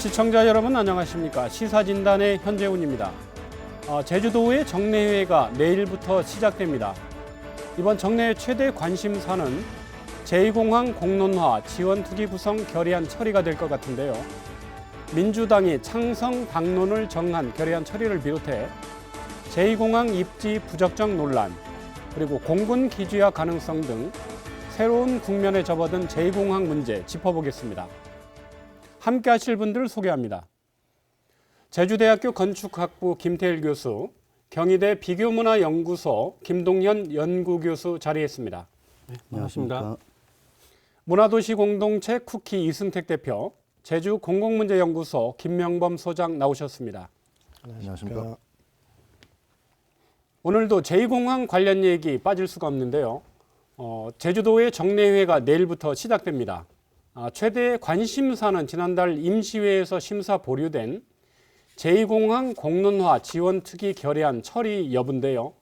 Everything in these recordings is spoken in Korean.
시청자 여러분 안녕하십니까. 시사진단의 현재훈입니다. 제주도의 정례회가 내일부터 시작됩니다. 이번 정례회 최대 관심사는 제2공항 공론화 지원특위 구성 결의안 처리가 될 것 같은데요. 민주당이 창성 당론을 정한 결의안 처리를 비롯해 제2공항 입지 부적정 논란, 그리고 공군 기지화 가능성 등 새로운 국면에 접어든 제2공항 문제 짚어보겠습니다. 함께 하실 분들을 소개합니다. 제주대학교 건축학부 김태일 교수, 경희대 비교문화연구소 김동현 연구교수 자리했습니다. 네, 반갑습니다. 문화도시 공동체 쿠키 이승택 대표, 제주공공문제연구소 김명범 소장 나오셨습니다. 안녕하십니까. 오늘도 제2공항 관련 얘기 빠질 수가 없는데요. 제주도의 정례회가 내일부터 시작됩니다. 최대 관심사는 지난달 임시회에서 심사 보류된 제2공항 공론화 지원특위 결의안 처리 여부인데요.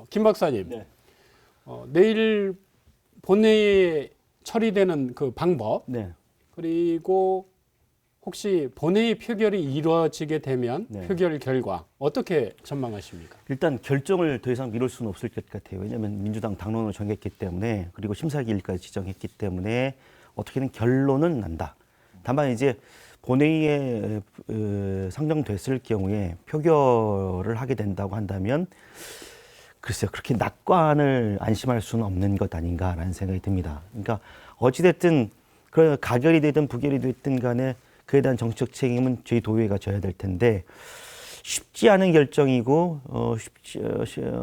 김 박사님, 네. 내일 본회의에 처리되는 그 방법, 네. 그리고 혹시 본회의 표결이 이루어지게 되면 네. 표결 결과 어떻게 전망하십니까? 일단 결정을 더 이상 미룰 수는 없을 것 같아요. 왜냐하면 민주당 당론을 정했기 때문에, 그리고 심사기일까지 지정했기 때문에 어떻게든 결론은 난다. 다만 이제 본회의에 상정됐을 경우에 표결을 하게 된다고 한다면 글쎄요, 그렇게 낙관을 안심할 수는 없는 것 아닌가라는 생각이 듭니다. 그러니까 어찌됐든 가결이 되든 부결이 됐든 간에 그에 대한 정치적 책임은 저희 도의회가 져야 될 텐데, 쉽지 않은 결정이고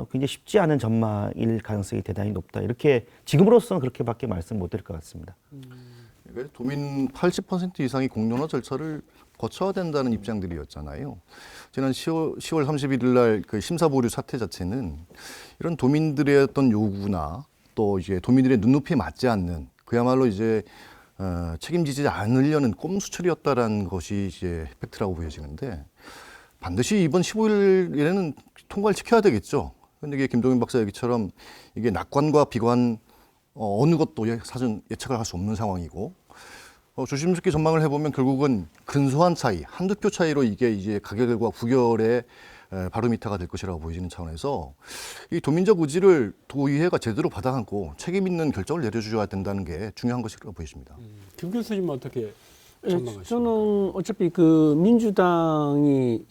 굉장히 쉽지 않은 전망일 가능성이 대단히 높다. 이렇게 지금으로서는 그렇게밖에 말씀 못 드릴 것 같습니다. 그러니까 도민 80% 이상이 공론화 절차를 거쳐야 된다는 입장들이었잖아요. 지난 10월 31일 날 그 심사 보류 사태 자체는 이런 도민들의 어떤 요구나 또 이제 도민들의 눈높이에 맞지 않는, 그야말로 이제 책임지지 않으려는 꼼수 처리였다라는 것이 이제 팩트라고 보여지는데, 반드시 이번 15일에는 통과를 지켜야 되겠죠. 그런데 이게 김동현 박사 얘기처럼 이게 낙관과 비관 어느 것도 사전 예측을 할 수 없는 상황이고, 조심스럽게 전망을 해보면 결국은 근소한 차이, 한두 표 차이로 이게 이제 가결과 부결의 바로미터가 될 것이라고 보여지는 차원에서 이 도민적 의지를 도의회가 제대로 받아안고 책임 있는 결정을 내려줘야 된다는 게 중요한 것이라고 보여집니다. 김 교수님은 어떻게 전망하십니까? 저는 어차피 그 민주당이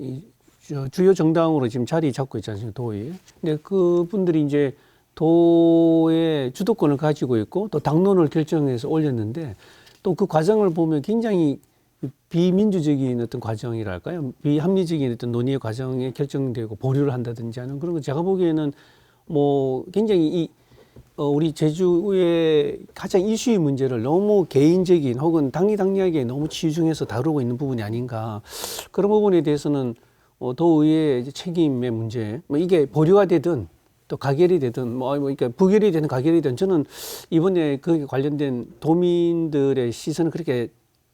주요 정당으로 지금 자리 잡고 있지 않습니까, 도에. 근데 그분들이 이제 도의 주도권을 가지고 있고 또 당론을 결정해서 올렸는데, 또 그 과정을 보면 굉장히 비민주적인 어떤 과정이랄까요? 비합리적인 어떤 논의의 과정에 결정되고 보류를 한다든지 하는 그런 거, 제가 보기에는 뭐 굉장히 우리 제주의 가장 이슈의 문제를 너무 개인적인 혹은 당리당략에 너무 치중해서 다루고 있는 부분이 아닌가. 그런 부분에 대해서는 도의회 책임의 문제, 뭐 이게 보류가 되든 또 가결이 되든 그러니까 부결이 되든 가결이 되든, 저는 이번에 거기에 관련된 도민들의 시선은 그렇게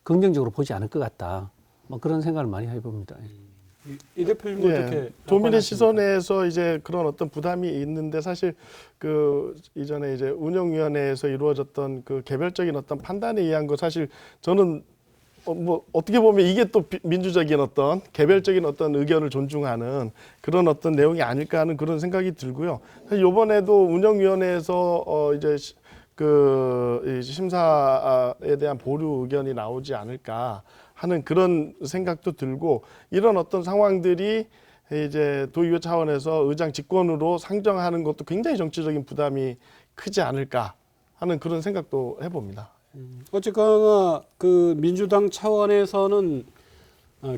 긍정적으로 보지 않을 것 같다. 뭐 그런 생각을 많이 해봅니다. 이 대표님 어떻게? 네, 도민의 시선에서 이제 그런 어떤 부담이 있는데, 사실 그 이전에 이제 운영위원회에서 이루어졌던 그 개별적인 어떤 판단에 의한 거, 사실 저는 뭐 어떻게 보면 이게 또 민주적인 어떤 개별적인 어떤 의견을 존중하는 그런 어떤 내용이 아닐까 하는 그런 생각이 들고요. 사실 이번에도 운영위원회에서 이제 그 심사에 대한 보류 의견이 나오지 않을까 하는 그런 생각도 들고, 이런 어떤 상황들이 이제 도의회 차원에서 의장 직권으로 상정하는 것도 굉장히 정치적인 부담이 크지 않을까 하는 그런 생각도 해봅니다. 어쨌거나 그 민주당 차원에서는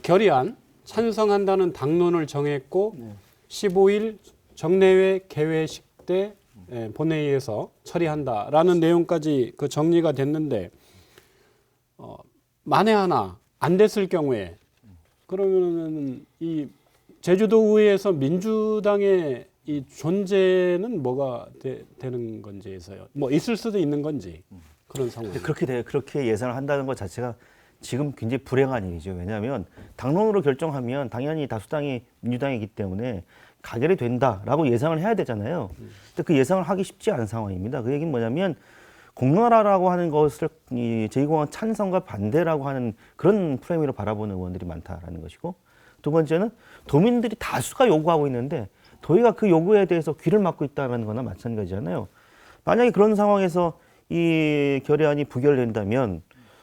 결의안 찬성한다는 당론을 정했고, 15일 정례회 개회식 때 본회의에서 처리한다라는 내용까지 그 정리가 됐는데, 만에 하나 안 됐을 경우에 그러면 이 제주도의회에서 민주당의 이 존재는 뭐가 되는 건지에서요. 뭐 있을 수도 있는 건지. 그런 상황. 그렇게 예상을 한다는 것 자체가 지금 굉장히 불행한 일이죠. 왜냐하면 당론으로 결정하면 당연히 다수당이 민주당이기 때문에 가결이 된다라고 예상을 해야 되잖아요. 근데 그 예상을 하기 쉽지 않은 상황입니다. 그 얘기는 뭐냐면 공론화라고 하는 것을 이 제2공항 찬성과 반대라고 하는 그런 프레임으로 바라보는 의원들이 많다라는 것이고, 두 번째는 도민들이 다수가 요구하고 있는데 도의가 그 요구에 대해서 귀를 막고 있다는 거나 마찬가지잖아요. 만약에 그런 상황에서 이 결의안이 부결된다면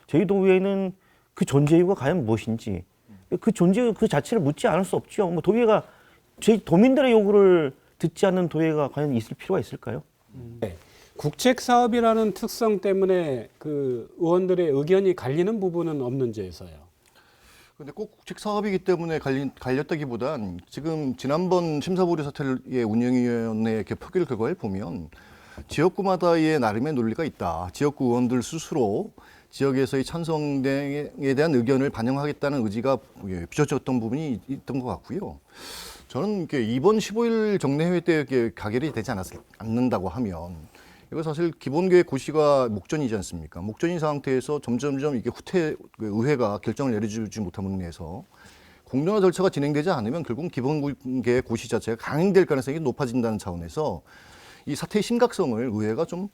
제2도의회는 그 존재 이유가 과연 무엇인지, 그 존재 이유 그 자체를 묻지 않을 수 없죠. 뭐 도의회가 도민들의 요구를 듣지 않는 도의회가 과연 있을 필요가 있을까요? 네. 국책 사업이라는 특성 때문에 그 의원들의 의견이 갈리는 부분은 없는지에서요. 근데 꼭 국책 사업이기 때문에 갈렸다기보단 지금 지난번 심사보류 사태의 운영위원회 표결 결과를 보면 지역구마다의 나름의 논리가 있다. 지역구 의원들 스스로 지역에서의 찬성에 대한 의견을 반영하겠다는 의지가 비춰졌던 부분이 있던 것 같고요. 저는 이번 15일 정례회 때 가결이 되지 않는다고 하면 이거 사실 기본계획 고시가 목전이지 않습니까? 목전인 상태에서 점점점 이게 후퇴 의회가 결정을 내려주지 못함으로 인해서 공론화 절차가 진행되지 않으면 결국 기본계획 고시 자체가 강행될 가능성이 높아진다는 차원에서 이 사태의 심각성을 의회가 좀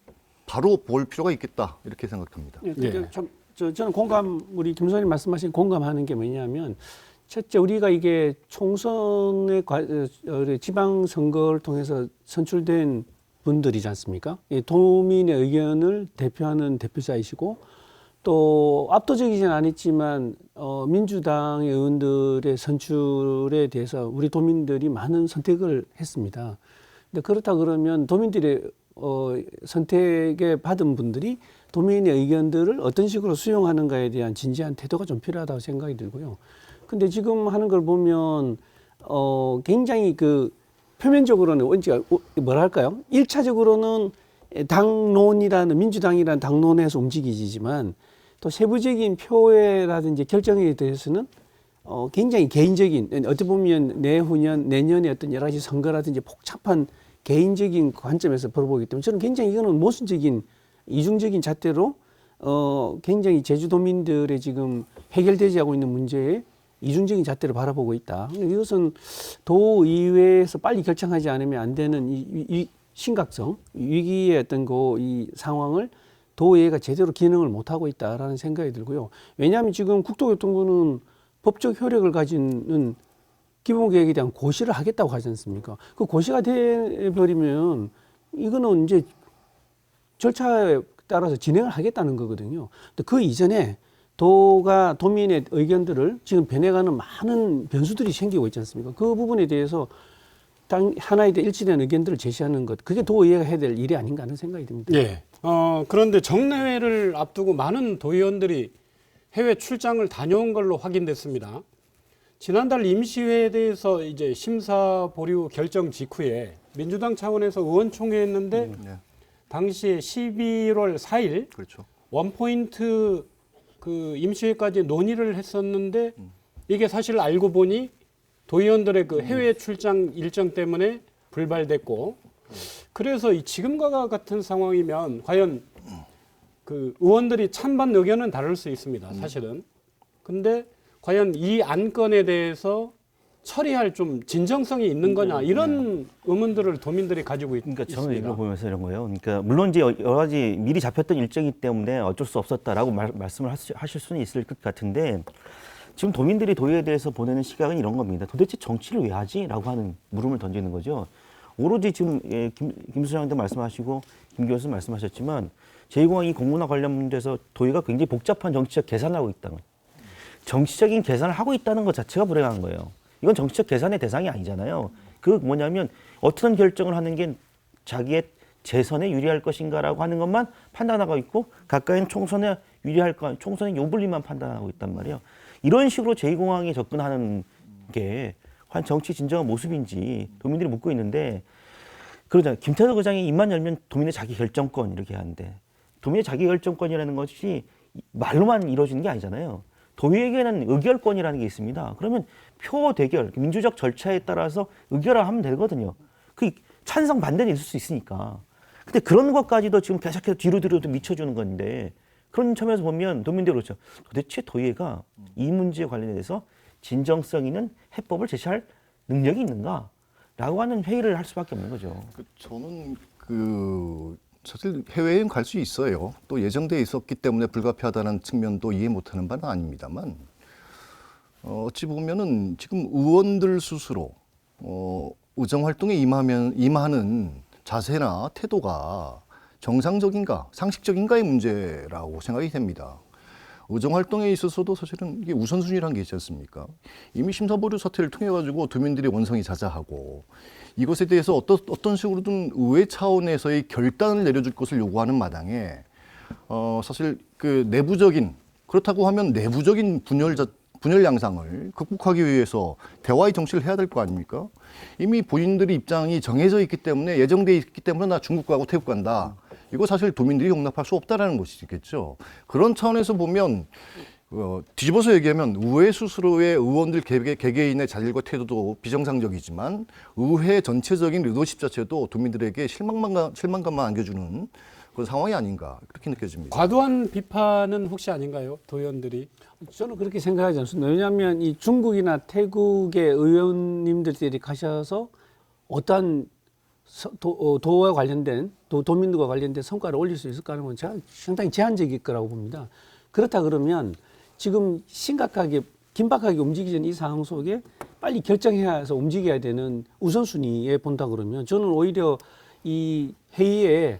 바로 볼 필요가 있겠다 이렇게 생각합니다. 예, 예. 저는 우리 김 소장님 말씀하신 공감하는 게 뭐냐면 첫째 우리가 이게 총선의 지방선거를 통해서 선출된 분들이지 않습니까? 이 도민의 의견을 대표하는 대표자이시고 또 압도적이진 않았지만 민주당의 의원들의 선출에 대해서 우리 도민들이 많은 선택을 했습니다. 근데 그렇다 그러면 도민들의 선택에 받은 분들이 도민의 의견들을 어떤 식으로 수용하는가에 대한 진지한 태도가 좀 필요하다고 생각이 들고요. 근데 지금 하는 걸 보면 굉장히 표면적으로는 뭐랄까요? 1차적으로는 당론이라는 민주당이라는 당론에서 움직이지만 또 세부적인 표에라든지 결정에 대해서는 굉장히 개인적인 어떻게 보면 내년에 어떤 여러 가지 선거라든지 복잡한 개인적인 관점에서 벌어보기 때문에 저는 굉장히 이거는 모순적인 이중적인 잣대로 굉장히 제주도민들의 지금 해결되지 않고 있는 문제에 이중적인 잣대로 바라보고 있다. 이것은 도의회에서 빨리 결정하지 않으면 안 되는 이 심각성, 위기의 어떤 이 상황을 도의회가 제대로 기능을 못 하고 있다라는 생각이 들고요. 왜냐하면 지금 국토교통부는 법적 효력을 가지는 기본계획에 대한 고시를 하겠다고 하지 않습니까? 그 고시가 돼버리면 이거는 이제 절차에 따라서 진행을 하겠다는 거거든요. 근데 그 이전에 도민의 의견들을 지금 변해가는 많은 변수들이 생기고 있지 않습니까? 그 부분에 대해서 하나의 일치된 의견들을 제시하는 것, 그게 도의회가 해야 될 일이 아닌가 하는 생각이 듭니다. 예. 그런데 정례회를 앞두고 많은 도의원들이 해외 출장을 다녀온 걸로 확인됐습니다. 지난달 임시회에 대해서 이제 심사 보류 결정 직후에 민주당 차원에서 의원총회 했는데 네. 당시에 11월 4일 그렇죠. 원포인트 임시회까지 논의를 했었는데 이게 사실 알고 보니 도의원들의 해외 출장 일정 때문에 불발됐고 그래서 지금과 같은 상황이면 과연 의원들이 찬반 의견은 다를 수 있습니다. 사실은. 근데 과연 이 안건에 대해서 처리할 좀 진정성이 있는 거냐 이런 의문들을 도민들이 가지고 그러니까 있습니다. 저는 이걸 보면서 이런 거예요. 그러니까 물론 이제 여러 가지 미리 잡혔던 일정이기 때문에 어쩔 수 없었다라고 말씀을 하실 수는 있을 것 같은데 지금 도민들이 도의회에 대해서 보내는 시각은 이런 겁니다. 도대체 정치를 왜 하지?라고 하는 물음을 던지는 거죠. 오로지 지금 김 수장님도 말씀하시고 김 교수 말씀하셨지만 제2공항 이 공문화 관련 문제에서 도의회가 굉장히 복잡한 정치적 계산을 하고 있다는 거예요. 정치적인 계산을 하고 있다는 것 자체가 불행한 거예요. 이건 정치적 계산의 대상이 아니잖아요. 그 뭐냐면 어떤 결정을 하는 게 자기의 재선에 유리할 것인가라고 하는 것만 판단하고 있고 가까이는 총선에 유리할까, 총선의 요불리만 판단하고 있단 말이에요. 이런 식으로 제2공항에 접근하는 게 과연 정치 진정한 모습인지 도민들이 묻고 있는데 그러잖아요. 김태석 의장이 입만 열면 도민의 자기 결정권 이렇게 하는데 도민의 자기 결정권이라는 것이 말로만 이루어지는 게 아니잖아요. 도의회에게는 의결권이라는 게 있습니다. 그러면 표 대결, 민주적 절차에 따라서 의결을 하면 되거든요. 그 찬성 반대는 있을 수 있으니까. 근데 그런 것까지도 지금 계속해서 뒤로 미쳐주는 건데 그런 점에서 보면 도민들이 그렇죠. 도대체 도의회가 이 문제에 관련해서 진정성 있는 해법을 제시할 능력이 있는가? 라고 하는 회의를 할 수밖에 없는 거죠. 저는 사실 해외여행 갈 수 있어요. 또 예정돼 있었기 때문에 불가피하다는 측면도 이해 못하는 바는 아닙니다만 어찌 보면은 지금 의원들 스스로 의정 활동에 임하는 자세나 태도가 정상적인가, 상식적인가의 문제라고 생각이 됩니다. 의정 활동에 있어서도 사실은 이게 우선순위라는 게 있지 않습니까? 이미 심사보류 사태를 통해 가지고 도민들의 원성이 자자하고 이것에 대해서 어떤 식으로든 의회 차원에서의 결단을 내려줄 것을 요구하는 마당에 사실 그 그렇다고 하면 내부적인 분열 양상을 극복하기 위해서 대화의 정치를 해야 될 거 아닙니까? 이미 본인들의 입장이 정해져 있기 때문에 예정돼 있기 때문에 나 중국 가고 태국 간다. 이거 사실 도민들이 용납할 수 없다라는 것이겠죠. 그런 차원에서 보면 뒤집어서 얘기하면 의회 스스로의 의원들 개개인의 자질과 태도도 비정상적이지만 의회 전체적인 리더십 자체도 도민들에게 실망감만 안겨주는 그런 상황이 아닌가 그렇게 느껴집니다. 과도한 비판은 혹시 아닌가요? 도의원들이. 저는 그렇게 생각하지 않습니다. 왜냐하면 이 중국이나 태국의 의원님들이 가셔서 어떠한 도와 관련된 도민들과 관련된 성과를 올릴 수 있을까 하는 건 제가 상당히 제한적일 거라고 봅니다. 그렇다 그러면 지금 심각하게 긴박하게 움직이는 이 상황 속에 빨리 결정해야 해서 움직여야 되는 우선순위에 본다 그러면 저는 오히려 이 회의에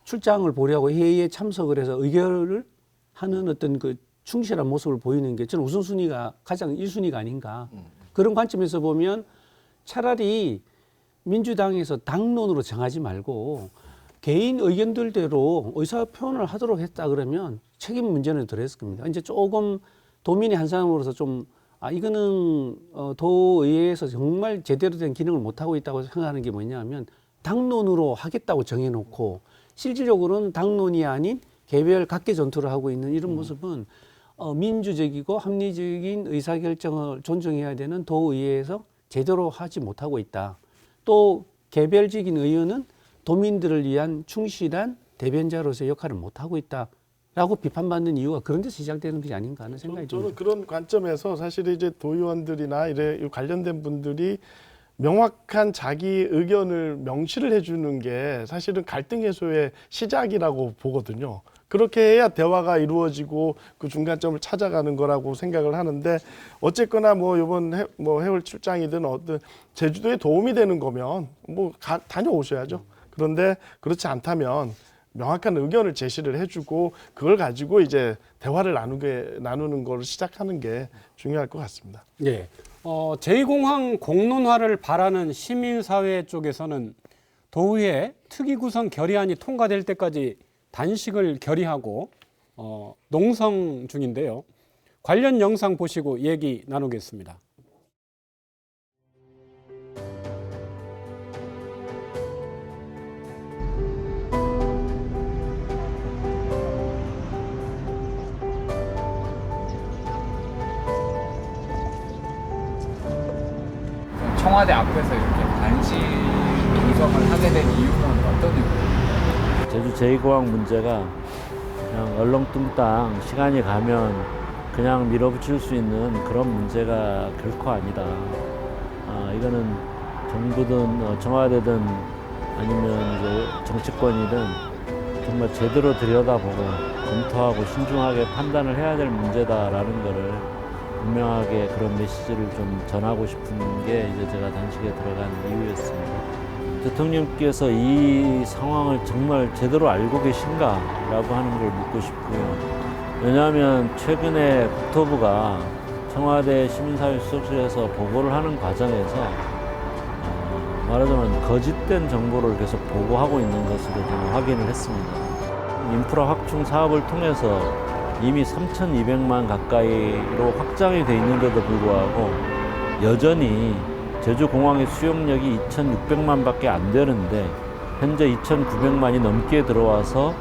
출장을 보려고 회의에 참석을 해서 의결을 하는 어떤 그 충실한 모습을 보이는 게 저는 우선순위가 가장 1순위가 아닌가. 그런 관점에서 보면 차라리 민주당에서 당론으로 정하지 말고 개인 의견들대로 의사 표현을 하도록 했다 그러면 책임 문제는 덜했을 겁니다. 이제 조금 도민의 한 사람으로서 좀 이거는 도의회에서 정말 제대로 된 기능을 못 하고 있다고 생각하는 게 뭐냐면 당론으로 하겠다고 정해놓고 실질적으로는 당론이 아닌 개별 각계 전투를 하고 있는 이런 모습은 민주적이고 합리적인 의사결정을 존중해야 되는 도의회에서 제대로 하지 못하고 있다. 또 개별적인 의원은 도민들을 위한 충실한 대변자로서의 역할을 못하고 있다라고 비판받는 이유가 그런 데서 시작되는 것이 아닌가 하는 생각이 듭니다. 저는 그런 관점에서 사실 이제 도의원들이나 이래 관련된 분들이 명확한 자기 의견을 명시를 해주는 게 사실은 갈등 해소의 시작이라고 보거든요. 그렇게 해야 대화가 이루어지고 그 중간점을 찾아가는 거라고 생각을 하는데 어쨌거나 뭐 이번 해월 출장이든 어떤 제주도에 도움이 되는 거면 다녀오셔야죠. 그런데 그렇지 않다면 명확한 의견을 제시를 해주고 그걸 가지고 이제 대화를 나누는 걸 시작하는 게 중요할 것 같습니다. 예. 제2공항 공론화를 바라는 시민사회 쪽에서는 도의회 특위구성 결의안이 통과될 때까지 단식을 결의하고 농성 중인데요. 관련 영상 보시고 얘기 나누겠습니다. 청와대 앞에서 이렇게 단식 농성을 하게 된 이유는 어떤 이유입니까? 제주 제2공항 문제가 그냥 얼렁뚱땅 시간이 가면 그냥 밀어붙일 수 있는 그런 문제가 결코 아니다. 이거는 정부든 청와대든 아니면 이제 정치권이든 정말 제대로 들여다보고 검토하고 신중하게 판단을 해야 될 문제다라는 거를 분명하게 그런 메시지를 좀 전하고 싶은 게 이제 제가 단식에 들어간 이유였습니다. 대통령께서 이 상황을 정말 제대로 알고 계신가라고 하는 걸 묻고 싶고요. 왜냐하면 최근에 국토부가 청와대 시민사회 수석실에서 보고를 하는 과정에서 말하자면 거짓된 정보를 계속 보고하고 있는 것으로 좀 확인을 했습니다. 인프라 확충 사업을 통해서 이미 3,200만 가까이로 확장이 돼 있는데도 불구하고 여전히 제주공항의 수용력이 2,600만밖에 안 되는데 현재 2,900만이 넘게 들어와서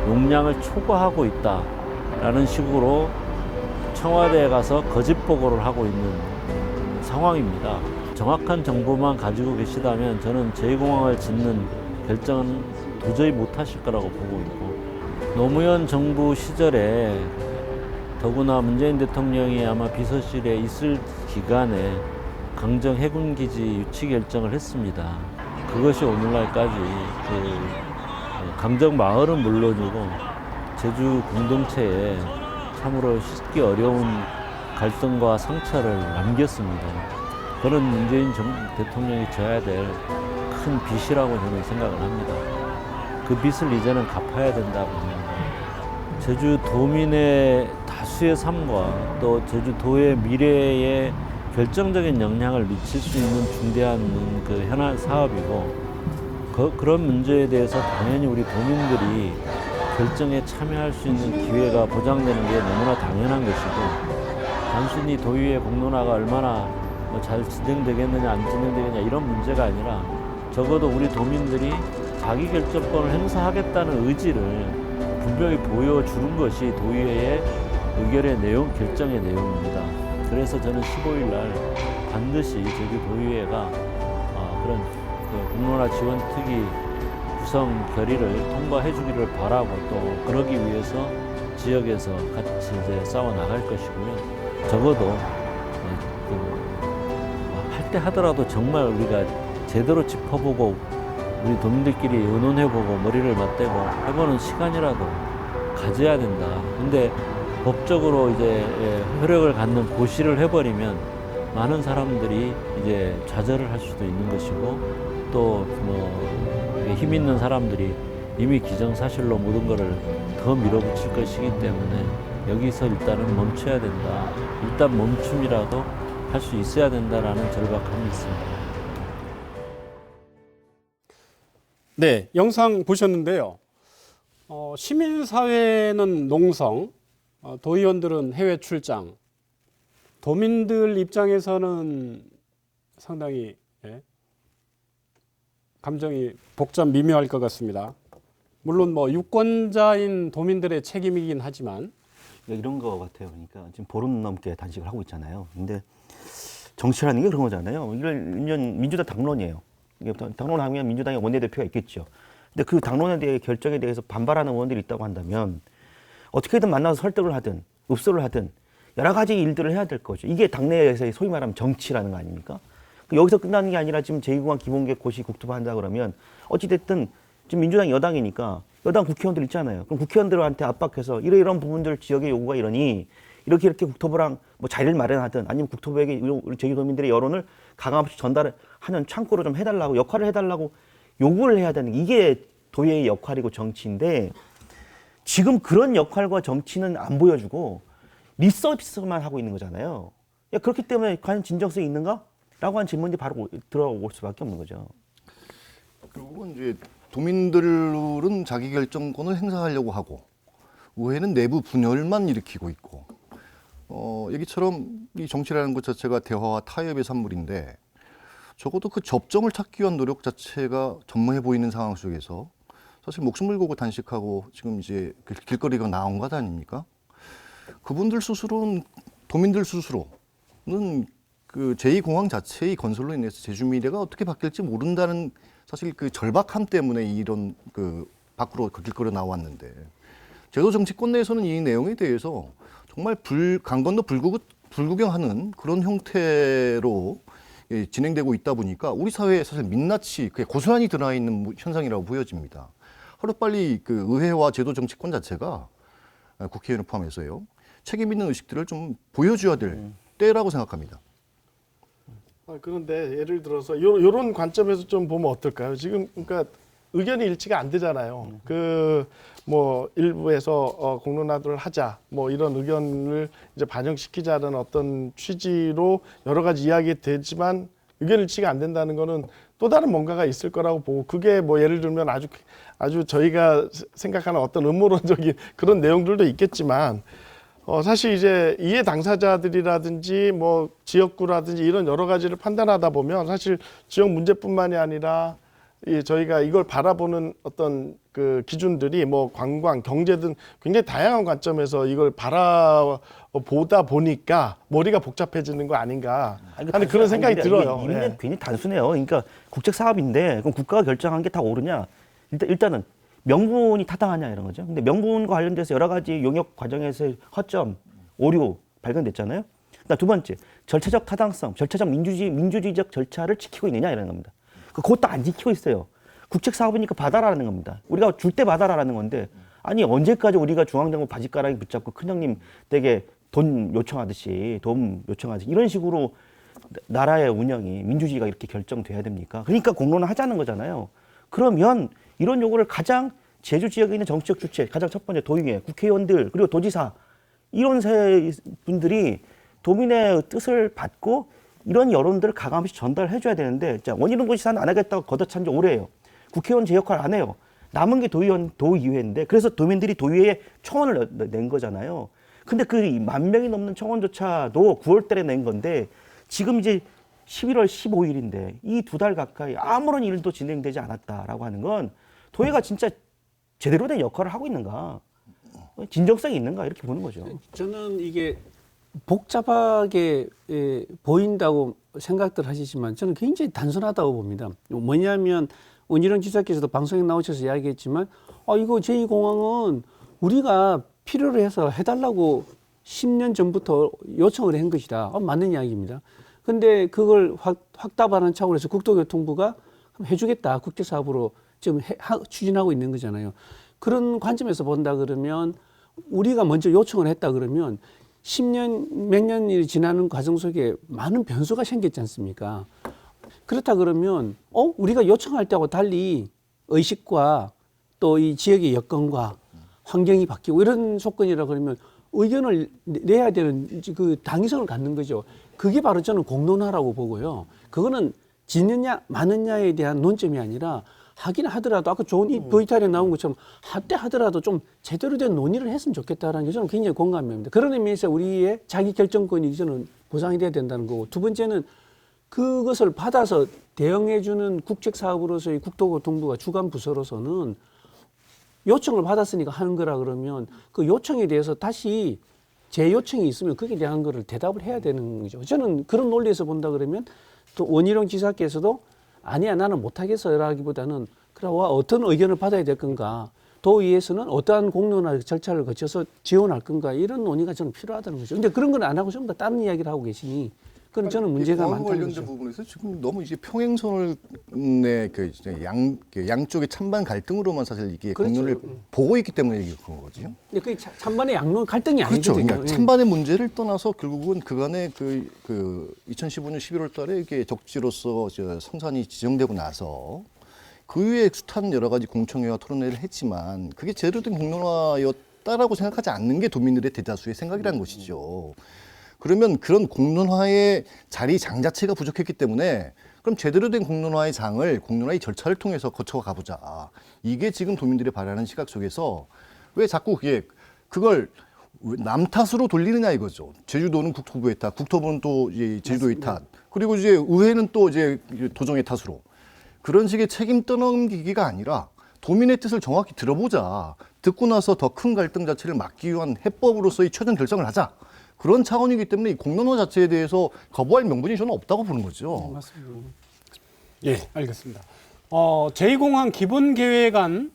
용량을 초과하고 있다라는 식으로 청와대에 가서 거짓 보고를 하고 있는 상황입니다. 정확한 정보만 가지고 계시다면 저는 제2공항을 짓는 결정은 도저히 못하실 거라고 보고 있고 노무현 정부 시절에 더구나 문재인 대통령이 아마 비서실에 있을 기간에 강정 해군기지 유치 결정을 했습니다. 그것이 오늘날까지 강정 마을은 물론이고 제주 공동체에 참으로 씻기 어려운 갈등과 상처를 남겼습니다. 그런 문재인 대통령이 져야 될 큰 빚이라고 저는 생각을 합니다. 그 빚을 이제는 갚아야 된다고 합니다. 제주도민의 다수의 삶과 또 제주도의 미래에 결정적인 영향을 미칠 수 있는 중대한 그 현안 사업이고 그런 문제에 대해서 당연히 우리 도민들이 결정에 참여할 수 있는 기회가 보장되는 게 너무나 당연한 것이고 단순히 도의회 공론화가 얼마나 잘 진행되겠느냐 안 진행되겠냐 이런 문제가 아니라 적어도 우리 도민들이 자기 결정권을 행사하겠다는 의지를 분명히 보여주는 것이 도의회의 의결의 내용, 결정의 내용입니다. 그래서 저는 15일 날 반드시 제주도의회가 그런 공론화 지원 특위 구성 결의를 통과해 주기를 바라고 또 그러기 위해서 지역에서 같이 이제 싸워 나갈 것이고요. 적어도 할 때 하더라도 정말 우리가 제대로 짚어보고 우리 도민들끼리 의논해보고 머리를 맞대고 해보는 시간이라도 가져야 된다. 근데 법적으로 이제 효력을 갖는 고시를 해버리면 많은 사람들이 이제 좌절을 할 수도 있는 것이고 또 힘 있는 사람들이 이미 기정사실로 모든 것을 더 밀어붙일 것이기 때문에 여기서 일단은 멈춰야 된다. 일단 멈춤이라도 할 수 있어야 된다라는 절박함이 있습니다. 네, 영상 보셨는데요. 시민사회는 농성, 도의원들은 해외 출장, 도민들 입장에서는 상당히 감정이 복잡 미묘할 것 같습니다. 물론 뭐 유권자인 도민들의 책임이긴 하지만 이런 거 같아요. 그러니까 지금 보름 넘게 단식을 하고 있잖아요. 근데 정치라는 게 그런 거잖아요. 이건 민주당 당론이에요. 당론하면 민주당의 원내대표가 있겠죠. 근데 그 당론에 대해 결정에 대해서 반발하는 의원들이 있다고 한다면 어떻게든 만나서 설득을 하든 읍소를 하든 여러 가지 일들을 해야 될 거죠. 이게 당내에서의 소위 말하면 정치라는 거 아닙니까? 여기서 끝나는 게 아니라 지금 제2공항 기본계획 고시 국토화 한다 그러면 어찌됐든 지금 민주당이 여당이니까 여당 국회의원들 있잖아요. 그럼 국회의원들한테 압박해서 이런 부분들 지역의 요구가 이러니 이렇게 국토부랑 뭐 자리를 마련하든 아니면 국토부에게 우리 제주도민들의 여론을 가감없이 전달하는 창구로 좀 해달라고 역할을 해달라고 요구를 해야 되는 이게 도의회의 역할이고 정치인데 지금 그런 역할과 정치는 안 보여주고 리서비스만 하고 있는 거잖아요. 그렇기 때문에 과연 진정성이 있는가? 라고 하는 질문이 바로 들어올 수밖에 없는 거죠. 결국은 이제 도민들은 자기 결정권을 행사하려고 하고 의회는 내부 분열만 일으키고 있고 얘기처럼 이 정치라는 것 자체가 대화와 타협의 산물인데 적어도 그 접점을 찾기 위한 노력 자체가 전무해 보이는 상황 속에서 사실 목숨을 걸고 단식하고 지금 이제 길거리가 나온 것 아닙니까? 그분들 스스로는 도민들 스스로는 그 제2공항 자체의 건설로 인해서 제주 미래가 어떻게 바뀔지 모른다는 사실 그 절박함 때문에 이런 그 밖으로 길거리에 나왔는데 제도 정치권 내에서는 이 내용에 대해서 정말 강 건너 불구경하는 그런 형태로 진행되고 있다 보니까 우리 사회에 사실 민낯이 고스란히 드러나 있는 현상이라고 보여집니다. 하루빨리 그 의회와 제도 정치권 자체가 국회의원을 포함해서요 책임 있는 의식들을 좀 보여줘야 될 때라고 생각합니다. 그런데 예를 들어서 요런 관점에서 좀 보면 어떨까요? 지금 그러니까 의견이 일치가 안 되잖아요. 그 뭐 일부에서 공론화를 하자 뭐 이런 의견을 이제 반영시키자는 어떤 취지로 여러 가지 이야기 되지만 의견 일치가 안 된다는 거는 또 다른 뭔가가 있을 거라고 보고 그게 뭐 예를 들면 아주 저희가 생각하는 어떤 음모론적인 그런 내용들도 있겠지만 사실 이제 이해 당사자들이라든지 뭐 지역구라든지 이런 여러 가지를 판단하다 보면 사실 지역 문제뿐만이 아니라 저희가 이걸 바라보는 어떤 그 기준들이 뭐 관광, 경제 등 굉장히 다양한 관점에서 이걸 바라보다 보니까 머리가 복잡해지는 거 아닌가 하는 그런 생각이 들어요. 이게 괜히 단순해요. 그러니까 국책 사업인데 그럼 국가가 결정한 게 다 옳으냐? 일단은 명분이 타당하냐 이런 거죠. 근데 명분과 관련돼서 여러 가지 용역 과정에서의 허점, 오류 발견됐잖아요. 그다음 두 번째, 절차적 타당성, 절차적 민주주의적 절차를 지키고 있느냐 이런 겁니다. 그것도 안 지키고 있어요. 국책 사업이니까 받아라라는 겁니다. 우리가 줄 때 받아라라는 건데 아니 언제까지 우리가 중앙정부 바짓가랑이 붙잡고 큰형님 댁에 돈 요청하듯이 이런 식으로 나라의 운영이 민주주의가 이렇게 결정돼야 됩니까? 그러니까 공론화 하자는 거잖아요. 그러면 이런 요구를 가장 제주 지역에 있는 정치적 주체, 가장 첫 번째 도의회, 국회의원들 그리고 도지사 이런 분들이 도민의 뜻을 받고 이런 여론들을 가감없이 전달해 줘야 되는데 자, 원희룡 도지사는 안 하겠다고 걷어찬 지 오래예요. 국회의원 제 역할 안 해요. 남은 게 도의회인데 그래서 도민들이 도의회에 청원을 낸 거잖아요. 근데 그 10,000명이 넘는 청원조차도 9월 달에 낸 건데 지금 이제 11월 15일인데 이 2달 가까이 아무런 일도 진행되지 않았다라고 하는 건 도의회가 진짜 제대로 된 역할을 하고 있는가, 진정성이 있는가 이렇게 보는 거죠. 저는 이게 복잡하게 보인다고 생각들 하시지만 저는 굉장히 단순하다고 봅니다. 뭐냐면 원희룡 지사께서도 방송에 나오셔서 이야기했지만 이거 제2공항은 우리가 필요로 해서 해달라고 10년 전부터 요청을 한 것이다. 맞는 이야기입니다. 근데 그걸 확답하는 차원에서 국토교통부가 해주겠다. 국제사업으로 지금 추진하고 있는 거잖아요. 그런 관점에서 본다 그러면 우리가 먼저 요청을 했다 그러면 10년, 몇 년이 지나는 과정 속에 많은 변수가 생겼지 않습니까? 그렇다 그러면 우리가 요청할 때하고 달리 의식과 또 이 지역의 여건과 환경이 바뀌고 이런 조건이라 그러면 의견을 내야 되는 그 당위성을 갖는 거죠. 그게 바로 저는 공론화라고 보고요. 그거는 짓느냐 마느냐에 대한 논점이 아니라 하긴 하더라도 아까 좋은 이 보이탈에 나온 것처럼 할때 하더라도 좀 제대로 된 논의를 했으면 좋겠다라는 게 저는 굉장히 공감합니다. 그런 의미에서 우리의 자기 결정권이 저는 보장이 돼야 된다는 거고 두 번째는 그것을 받아서 대응해주는 국책사업으로서의 국토교통부가 주관 부서로서는 요청을 받았으니까 하는 거라 그러면 그 요청에 대해서 다시 재요청이 있으면 거기에 대한 거를 대답을 해야 되는 거죠. 저는 그런 논리에서 본다 그러면 또 원희룡 지사께서도 아니야 나는 못하겠어라기보다는 그래 와 어떤 의견을 받아야 될 건가 도의회에서는 어떠한 공론화 절차를 거쳐서 지원할 건가 이런 논의가 저는 필요하다는 거죠. 근데 그런 건 안 하고 전부 다 다른 이야기를 하고 계시니 그건 저는 문제가 많다는 관련된 거죠. 부분에서 지금 너무 이제 평행선의 양쪽의 찬반 갈등으로만 사실 이게 그렇죠. 공론을 보고 있기 때문에 이게 그런 거죠. 근데 그게 찬반의 양론 갈등이 그렇죠. 아니거든요. 그러니까 찬반의 문제를 떠나서 결국은 그간에 그 2015년 11월 달에 이게 적지로서 성산이 지정되고 나서 그 이후에 숱한 여러 가지 공청회와 토론회를 했지만 그게 제대로 된 공론화였다라고 생각하지 않는 게 도민들의 대다수의 생각이라는 것이죠. 그러면 그런 공론화의 장 자체가 부족했기 때문에 그럼 제대로 된 공론화의 공론화의 절차를 통해서 거쳐 가보자. 이게 지금 도민들이 바라는 시각 속에서 왜 자꾸 그걸 남 탓으로 돌리느냐 이거죠. 제주도는 국토부의 탓, 국토부는 또 이제 제주도의 탓, 그리고 이제 의회는 또 이제 도정의 탓으로 그런 식의 책임 떠넘기기가 아니라 도민의 뜻을 정확히 들어보자. 듣고 나서 더 큰 갈등 자체를 막기 위한 해법으로서의 최종 결정을 하자. 그런 차원이기 때문에 이 공론화 자체에 대해서 거부할 명분이 저는 없다고 보는 거죠. 맞습니다. 예, 알겠습니다. 제2공항 기본계획안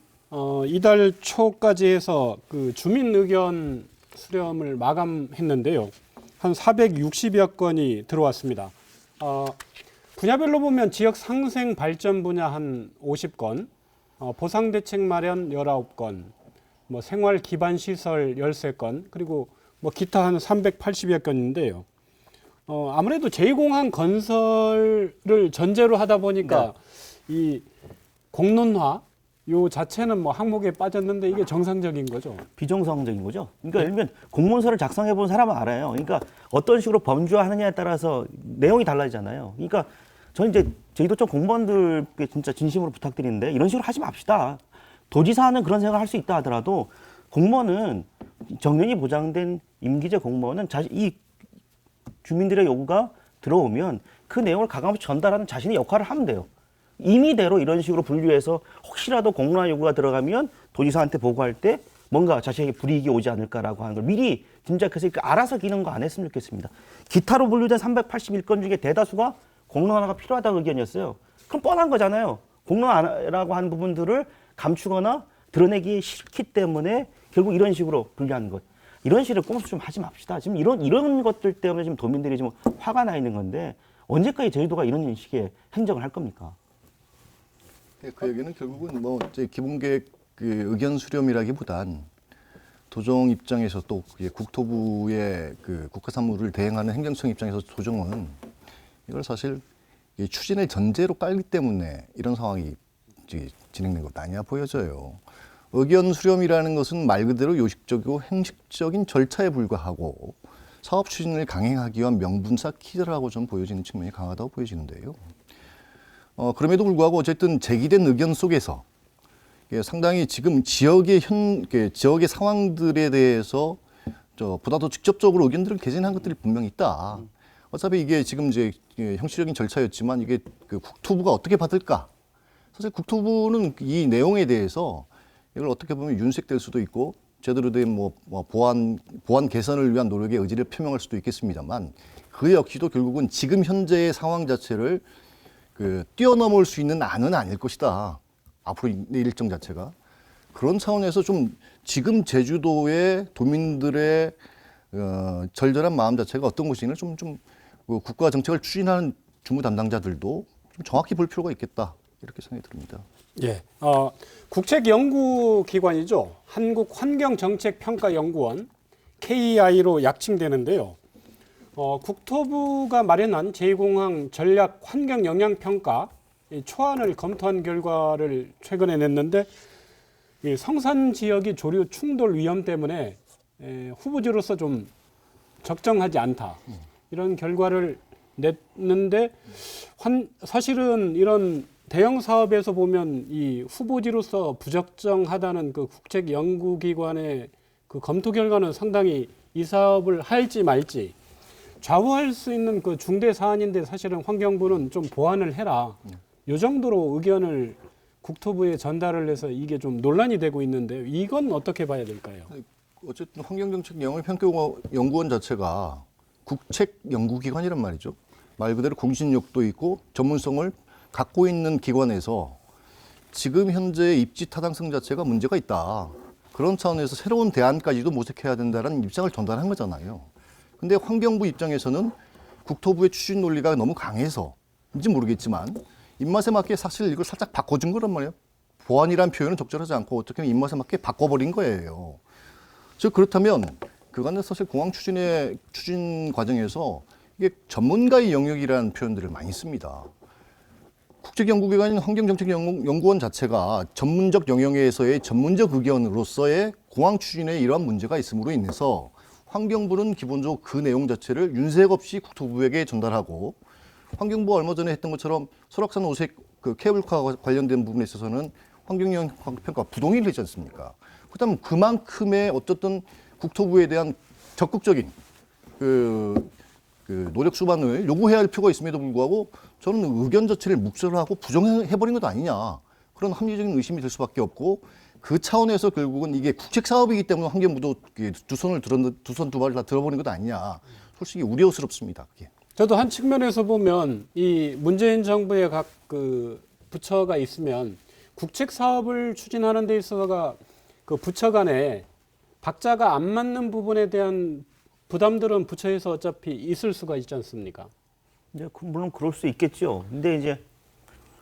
이달 초까지 해서 그 주민 의견 수렴을 마감했는데요. 한 460여 건이 들어왔습니다. 분야별로 보면 지역 상생 발전 분야 한 50건, 보상 대책 마련 19건, 뭐 생활 기반 시설 13건, 그리고 뭐 기타 한 380여 건인데요. 아무래도 제2공항 건설을 전제로 하다 보니까 이 공론화 요 자체는 뭐 항목에 빠졌는데 이게 정상적인 거죠. 비정상적인 거죠. 그러니까 예를 들면 공문서를 작성해 본 사람은 알아요. 그러니까 어떤 식으로 범주화하느냐에 따라서 내용이 달라지잖아요. 그러니까 저는 이제 제주도청 공무원들께 진짜 진심으로 부탁드리는데 이런 식으로 하지 맙시다. 도지사는 그런 생각을 할 수 있다 하더라도 공무원은 정년이 보장된 임기제 공무원은 이 주민들의 요구가 들어오면 그 내용을 가감없이 전달하는 자신의 역할을 하면 돼요. 임의대로 이런 식으로 분류해서 혹시라도 공론화 요구가 들어가면 도지사한테 보고할 때 뭔가 자신에게 불이익이 오지 않을까라고 하는 걸 미리 짐작해서 알아서 기는 거 안 했으면 좋겠습니다. 기타로 분류된 381건 중에 대다수가 공론화가 필요하다는 의견이었어요. 그럼 뻔한 거잖아요. 공론화라고 하는 부분들을 감추거나 드러내기 싫기 때문에 결국 이런 식으로 분류하는 것. 이런 식으로 꼼수 좀 하지 맙시다. 지금 이런 것들 때문에 지금 도민들이 지금 화가 나 있는 건데 언제까지 제주도가 이런 식의 행정을 할 겁니까? 그 얘기는 결국은 뭐 이제 기본계획 그 의견 수렴이라기보단 도정 입장에서 또 국토부의 그 국가사무를 대행하는 행정청 입장에서 도정은 이걸 사실 이 추진의 전제로 깔기 때문에 이런 상황이 진행된 것 아니야 보여져요. 의견 수렴이라는 것은 말 그대로 요식적이고 행식적인 절차에 불과하고 사업 추진을 강행하기 위한 명분사 키라고 좀 보여지는 측면이 강하다고 보여지는데요. 그럼에도 불구하고 어쨌든 제기된 의견 속에서 상당히 지금 지역의 지역의 상황들에 대해서 보다 더 직접적으로 의견들을 개진한 것들이 분명히 있다. 어차피 이게 지금 이제 형식적인 절차였지만 이게 그 국토부가 어떻게 받을까? 사실 국토부는 이 내용에 대해서 이걸 어떻게 보면 윤색될 수도 있고 제대로 된 뭐 보안 개선을 위한 노력의 의지를 표명할 수도 있겠습니다만 그 역시도 결국은 지금 현재의 상황 자체를 뛰어넘을 수 있는 안은 아닐 것이다. 앞으로 이 일정 자체가 그런 차원에서 좀 지금 제주도의 도민들의 절절한 마음 자체가 어떤 것인지를 좀 국가 정책을 추진하는 주무 담당자들도 좀 정확히 볼 필요가 있겠다 이렇게 생각이 듭니다. 예, 국책연구기관이죠. 한국환경정책평가연구원 KEI로 약칭되는데요. 국토부가 마련한 제2공항 전략 환경영향평가 초안을 검토한 결과를 최근에 냈는데 이 성산 지역이 조류 충돌 위험 때문에 후보지로서 좀 적정하지 않다. 이런 결과를 냈는데 사실은 이런 대형 사업에서 보면 이 후보지로서 부적정하다는 그 국책연구기관의 그 검토 결과는 상당히 이 사업을 할지 말지 좌우할 수 있는 그 중대 사안인데 사실은 환경부는 좀 보완을 해라. 이 정도로 의견을 국토부에 전달을 해서 이게 좀 논란이 되고 있는데 이건 어떻게 봐야 될까요? 어쨌든 환경정책영향평가연구원 자체가 국책연구기관이란 말이죠. 말 그대로 공신력도 있고 전문성을 갖고 있는 기관에서 지금 현재 입지 타당성 자체가 문제가 있다. 그런 차원에서 새로운 대안까지도 모색해야 된다는 입장을 전달한 거잖아요. 근데 환경부 입장에서는 국토부의 추진 논리가 너무 강해서인지 모르겠지만 입맛에 맞게 사실 이걸 살짝 바꿔준 거란 말이에요. 보완이란 표현은 적절하지 않고 어떻게 보면 입맛에 맞게 바꿔버린 거예요. 즉 그렇다면 그간의 사실 공항 추진 과정에서 이게 전문가의 영역이라는 표현들을 많이 씁니다. 국책연구기관인 환경정책연구원 자체가 전문적 영역에서의 전문적 의견으로서의 공항 추진에 이러한 문제가 있음으로 인해서 환경부는 기본적으로 그 내용 자체를 윤색 없이 국토부에게 전달하고 환경부가 얼마 전에 했던 것처럼 설악산 오색 그 케이블카 관련된 부분에 있어서는 환경영향평가 부동의를 했지 않습니까? 그렇다면 그만큼의 어쨌든 국토부에 대한 적극적인 노력 수반을 요구해야 할 필요가 있음에도 불구하고 저는 의견 자체를 묵살하고 부정해버린 것 아니냐. 그런 합리적인 의심이 들 수밖에 없고 그 차원에서 결국은 이게 국책 사업이기 때문에 환경부도 두 손 두 발을 다 들어버린 것 아니냐. 솔직히 우려스럽습니다. 그게. 저도 한 측면에서 보면 이 문재인 정부의 각 그 부처가 있으면 국책 사업을 추진하는 데 있어서가 그 부처 간에 박자가 안 맞는 부분에 대한 부담들은 부처에서 어차피 있을 수가 있지 않습니까? 이제 물론 그럴 수 있겠죠. 근데 이제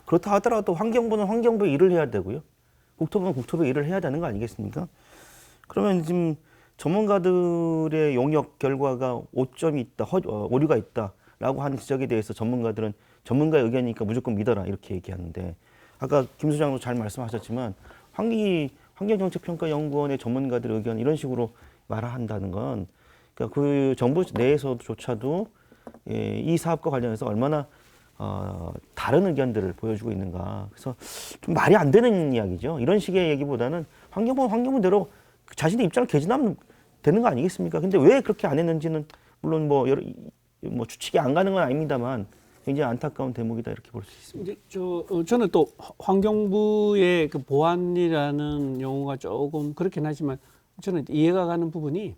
그렇다 하더라도 환경부는 환경부 일을 해야 되고요. 국토부는 국토부 일을 해야 되는 거 아니겠습니까? 그러면 지금 전문가들의 용역 결과가 오점이 있다, 오류가 있다라고 하는 지적에 대해서 전문가들은 전문가의 의견이니까 무조건 믿어라 이렇게 얘기하는데 아까 김 소장도 잘 말씀하셨지만 환경정책평가연구원의 전문가들의 의견 이런 식으로 말한다는 건 그러니까 그 정부 내에서조차도 이 사업과 관련해서 얼마나 다른 의견들을 보여주고 있는가. 그래서 좀 말이 안 되는 이야기죠. 이런 식의 얘기보다는 환경부는 환경부대로 자신의 입장을 개진하면 되는 거 아니겠습니까? 근데 왜 그렇게 안 했는지는 물론 뭐 추측이 안 가는 건 아닙니다만 굉장히 안타까운 대목이다 이렇게 볼 수 있습니다. 저는 또 환경부의 그 보안이라는 용어가 조금 그렇긴 하지만 저는 이해가 가는 부분이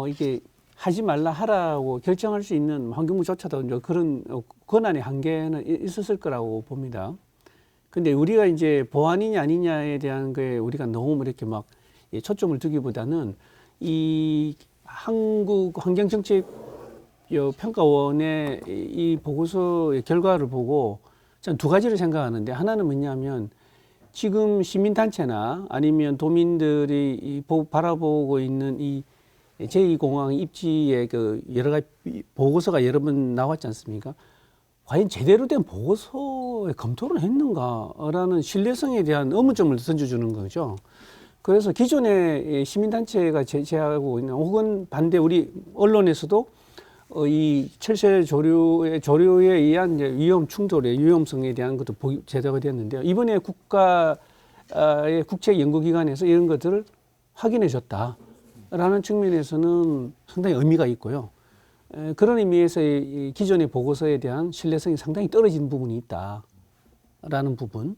이게 하지 말라 하라고 결정할 수 있는 환경부조차도 이제 그런 권한의 한계는 있었을 거라고 봅니다. 근데 우리가 이제 보안이냐 아니냐에 대한 거에 우리가 너무 이렇게 막 초점을 두기보다는 이 한국 환경정책 평가원의 이 보고서의 결과를 보고 저는 두 가지를 생각하는데 하나는 뭐냐면 지금 시민단체나 아니면 도민들이 바라보고 있는 이 제2공항 입지의 그 여러 가지 보고서가 여러 번 나왔지 않습니까? 과연 제대로 된 보고서에 검토를 했는가라는 신뢰성에 대한 의문점을 던져주는 거죠. 그래서 기존의 시민단체가 제시하고 있는 혹은 반대 우리 언론에서도 이 철새 조류에 의한 이제 위험 충돌의 위험성에 대한 것도 제도가 되었는데요. 이번에 국가의 국책 연구기관에서 이런 것들을 확인해 줬다라는 측면에서는 상당히 의미가 있고요. 그런 의미에서 이 기존의 보고서에 대한 신뢰성이 상당히 떨어진 부분이 있다라는 부분.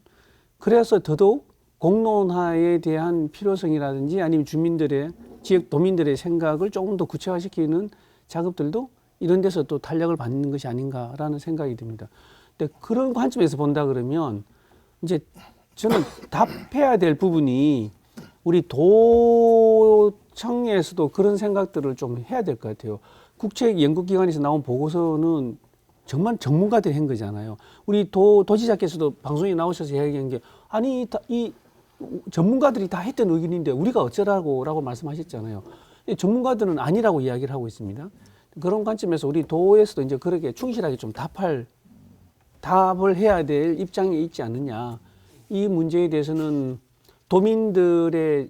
그래서 더더욱 공론화에 대한 필요성이라든지 아니면 주민들의 지역 도민들의 생각을 조금 더 구체화시키는 작업들도 이런 데서 또 탄력을 받는 것이 아닌가라는 생각이 듭니다. 근데 그런 관점에서 본다 그러면 이제 저는 답해야 될 부분이 우리 도청에서도 그런 생각들을 좀 해야 될 것 같아요. 국책연구기관에서 나온 보고서는 정말 전문가들이 한 거잖아요. 우리 도지사께서도 방송에 나오셔서 이야기한 게 아니 이 전문가들이 다 했던 의견인데 우리가 어쩌라고라고 말씀하셨잖아요. 전문가들은 아니라고 이야기를 하고 있습니다. 그런 관점에서 우리 도에서도 이제 그렇게 충실하게 좀 답을 해야 될 입장에 있지 않느냐. 이 문제에 대해서는 도민들의